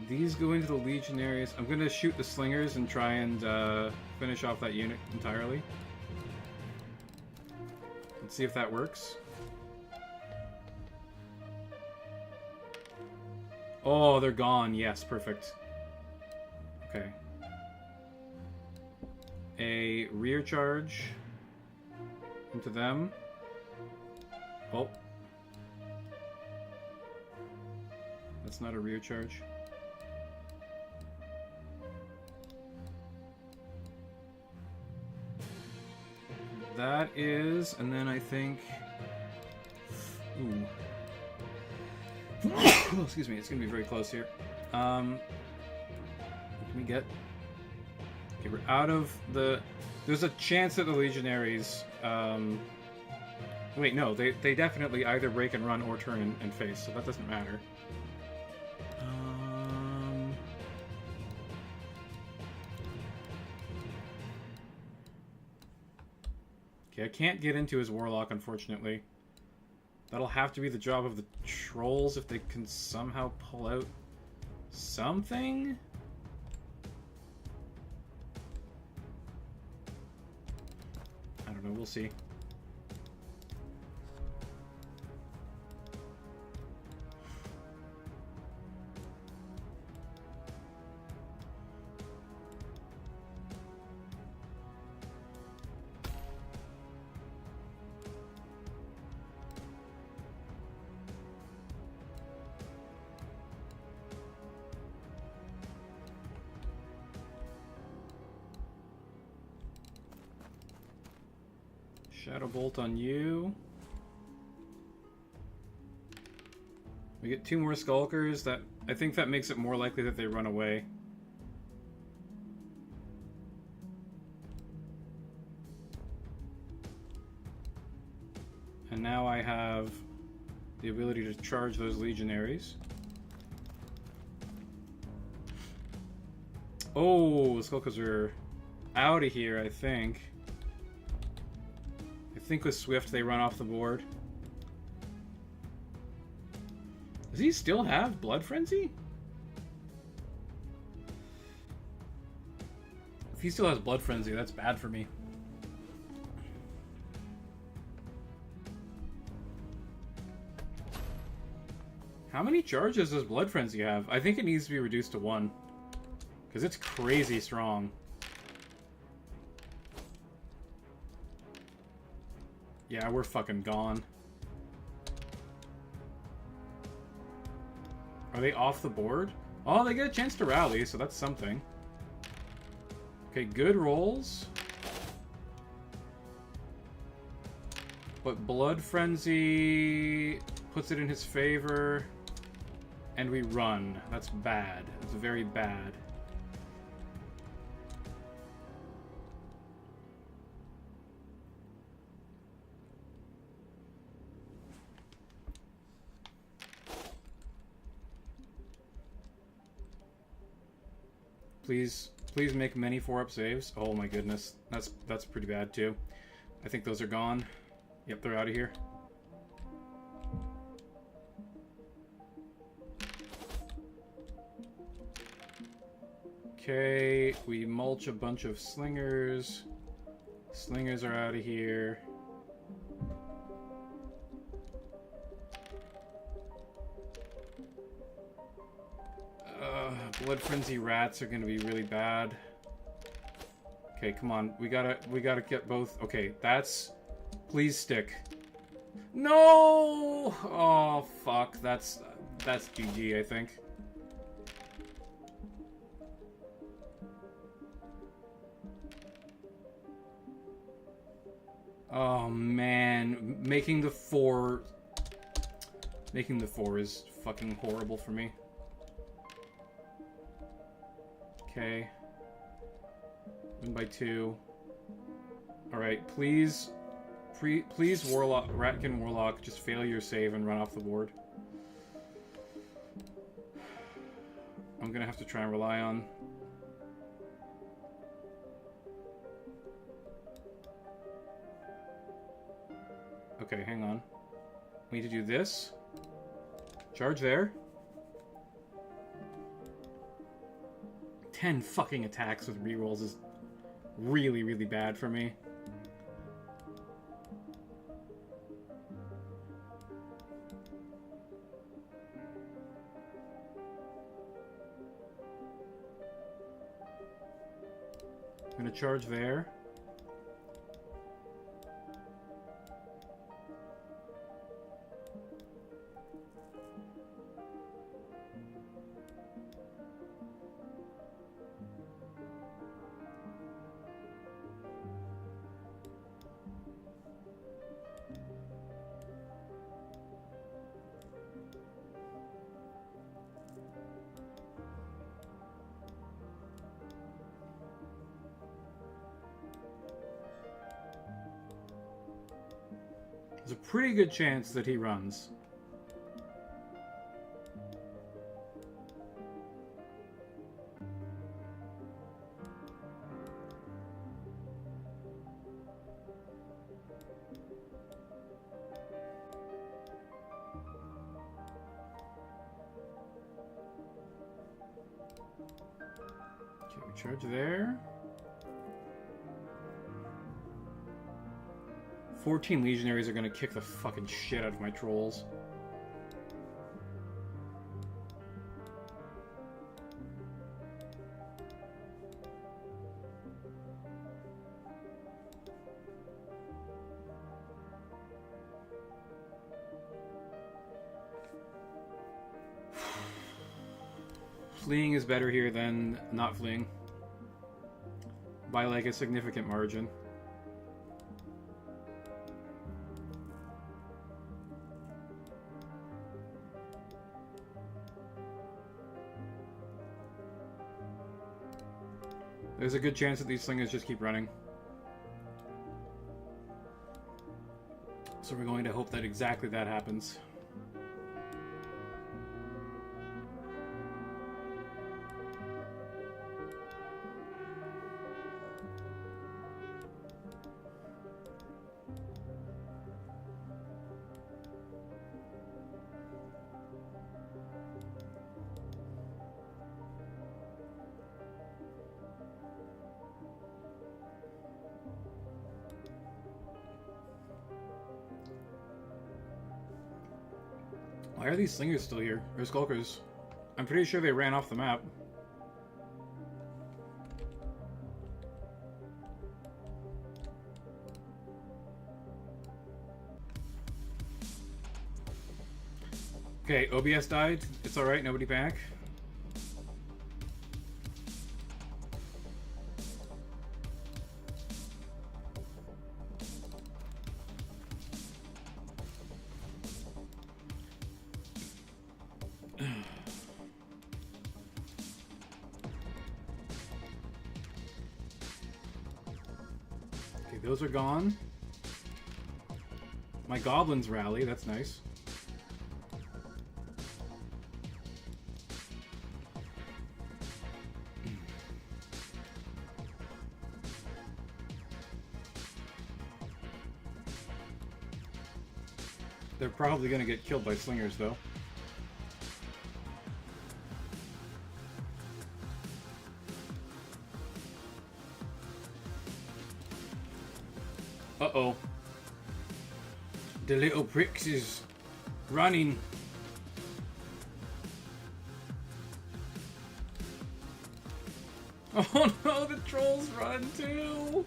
These go into the legionaries. I'm gonna shoot the slingers and try and finish off that unit entirely. Let's see if that works. Oh, they're gone. Yes, perfect. Okay. A rear charge into them. Oh. That's not a rear charge. That is, and then I think... Ooh. Oh, excuse me, it's going to be very close here. What can we get? Okay, we're out of the... There's a chance that the legionaries... Wait, no, they definitely either break and run or turn and face, so that doesn't matter. Okay, I can't get into his warlock, unfortunately. That'll have to be the job of the trolls if they can somehow pull out something? I don't know, we'll see. Shadow Bolt on you. We get 2 more Skulkers. That I think that makes it more likely that they run away. And now I have the ability to charge those Legionaries. Oh, the Skulkers are out of here, I think. I think with Swift they run off the board. Does he still have Blood Frenzy? If he still has Blood Frenzy, that's bad for me. How many charges does Blood Frenzy have? I think it needs to be reduced to 1. Because it's crazy strong. Yeah, we're fucking gone. Are they off the board? Oh, they get a chance to rally, so that's something. Okay, good rolls. But Blood Frenzy puts it in his favor. And we run. That's bad. That's very bad. Please make many 4-up saves. Oh my goodness. That's pretty bad too. I think those are gone. Yep, they're out of here. Okay, we mulch a bunch of slingers. Slingers are out of here. Blood Frenzy rats are gonna be really bad. Okay, come on. We gotta get both. Okay, that's... Please stick. No! Oh, fuck. That's GG, I think. Oh, man. Making the 4 is fucking horrible for me. Okay. Win by 2. Alright, please Warlock, Ratkin Warlock, just fail your save and run off the board. I'm gonna have to try and rely on... Okay, hang on. We need to do this. Charge there. 10 fucking attacks with rerolls is really, really bad for me. I'm gonna charge there. There's a pretty good chance that he runs. Okay, we charge there. 14 legionaries are gonna kick the fucking shit out of my trolls. Fleeing is better here than not fleeing. By like a significant margin. There's a good chance that these slingers just keep running. So we're going to hope that exactly that happens. Why are these slingers still here? Or skulkers? I'm pretty sure they ran off the map. Okay, OBS died. It's alright, nobody back. Okay, those are gone. My goblins rally, that's nice. They're probably going to get killed by slingers, though. Uh-oh. The little pricks is running. Oh no, the trolls run too!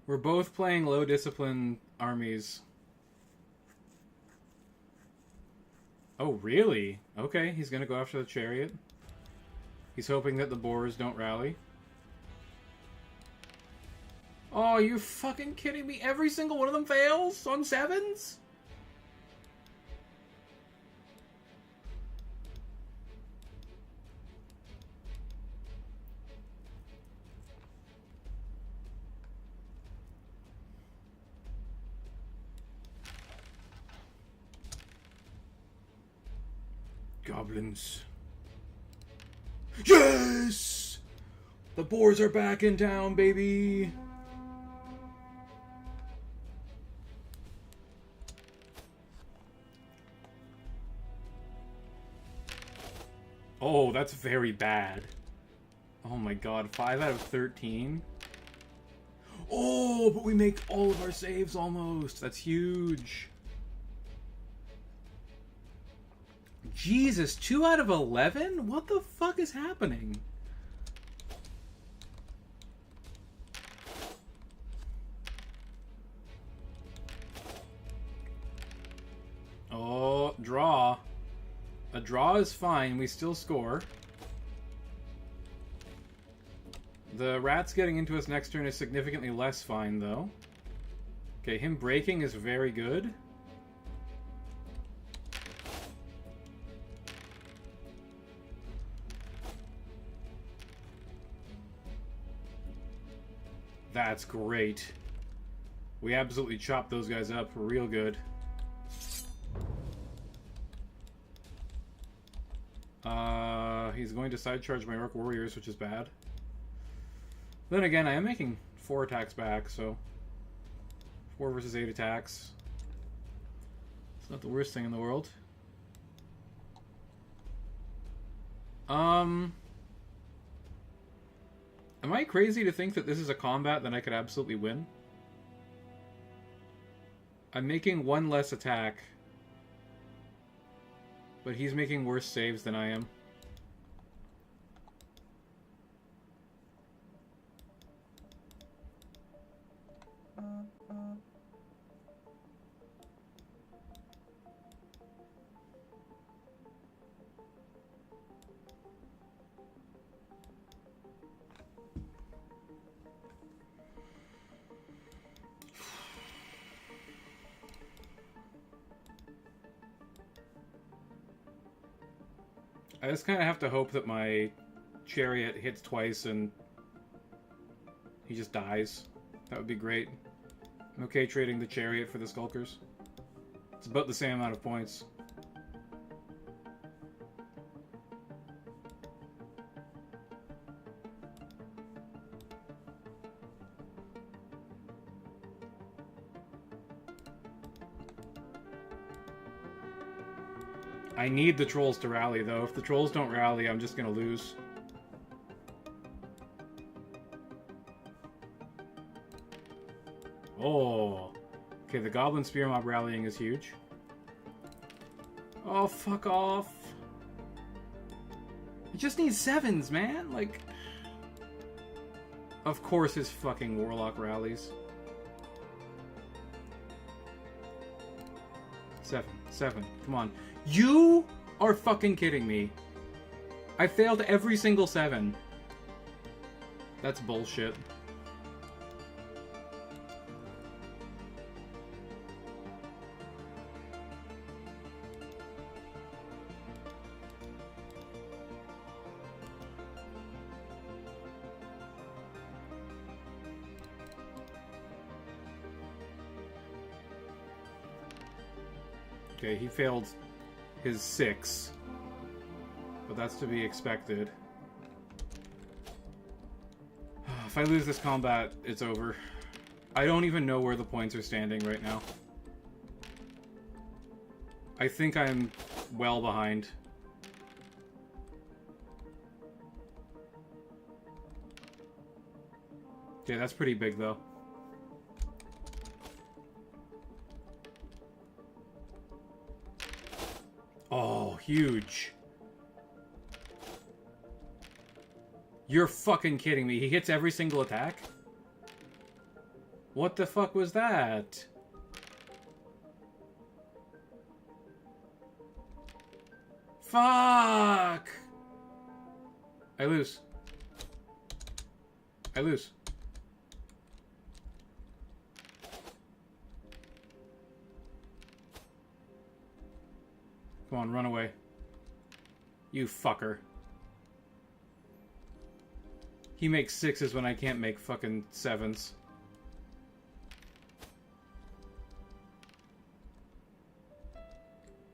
We're both playing low discipline armies. Oh, really? Okay, he's gonna go after the chariot. He's hoping that the boars don't rally. Oh, you're fucking kidding me? Every single one of them fails on 7s? Goblins. Yes! The boars are back in town, baby! Oh, that's very bad. Oh my god, 5 out of 13? Oh, but we make all of our saves almost. That's huge. Jesus, 2 out of 11? What the fuck is happening? Oh, draw. A draw is fine, we still score. The rats getting into us next turn is significantly less fine, though. Okay, him breaking is very good. That's great. We absolutely chopped those guys up real good. He's going to side charge my Orc Warriors, which is bad. Then again, I am making 4 attacks back, so 4 versus 8 attacks. It's not the worst thing in the world. Am I crazy to think that this is a combat that I could absolutely win? I'm making 1 less attack, but he's making worse saves than I am. I just kind of have to hope that my chariot hits twice and he just dies. That would be great. I'm okay trading the chariot for the skulkers. It's about the same amount of points. I need the trolls to rally, though. If the trolls don't rally, I'm just gonna lose. Oh. Okay, the goblin spear mob rallying is huge. Oh, fuck off. You just need 7s, man. Like... Of course his fucking warlock rallies. 7. Come on. You are fucking kidding me. I failed every single 7. That's bullshit. Okay, he failed his 6. But that's to be expected. If I lose this combat, it's over. I don't even know where the points are standing right now. I think I'm well behind. Okay, that's pretty big though. Oh, huge. You're fucking kidding me. He hits every single attack? What the fuck was that? Fuck! I lose. I lose. Come on, run away. You fucker. He makes 6s when I can't make fucking 7s.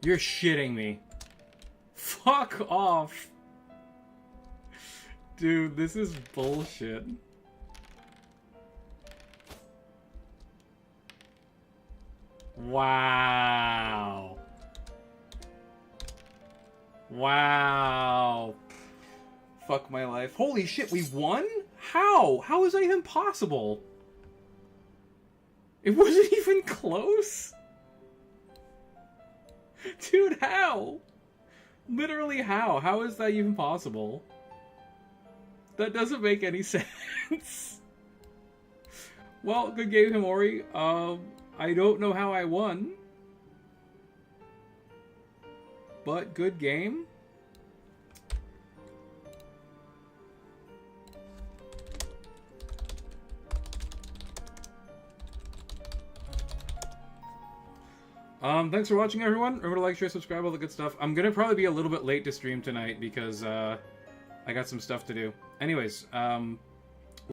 You're shitting me. Fuck off. Dude, this is bullshit. Wow. Wow. Fuck my life. Holy shit, we won? How? How is that even possible? It wasn't even close? Dude, how? Literally how? How is that even possible? That doesn't make any sense. Well, good game, Hiimori. I don't know how I won. But good game. Thanks for watching, everyone. Remember to like, share, subscribe, all the good stuff. I'm gonna probably be a little bit late to stream tonight because, I got some stuff to do. Anyways,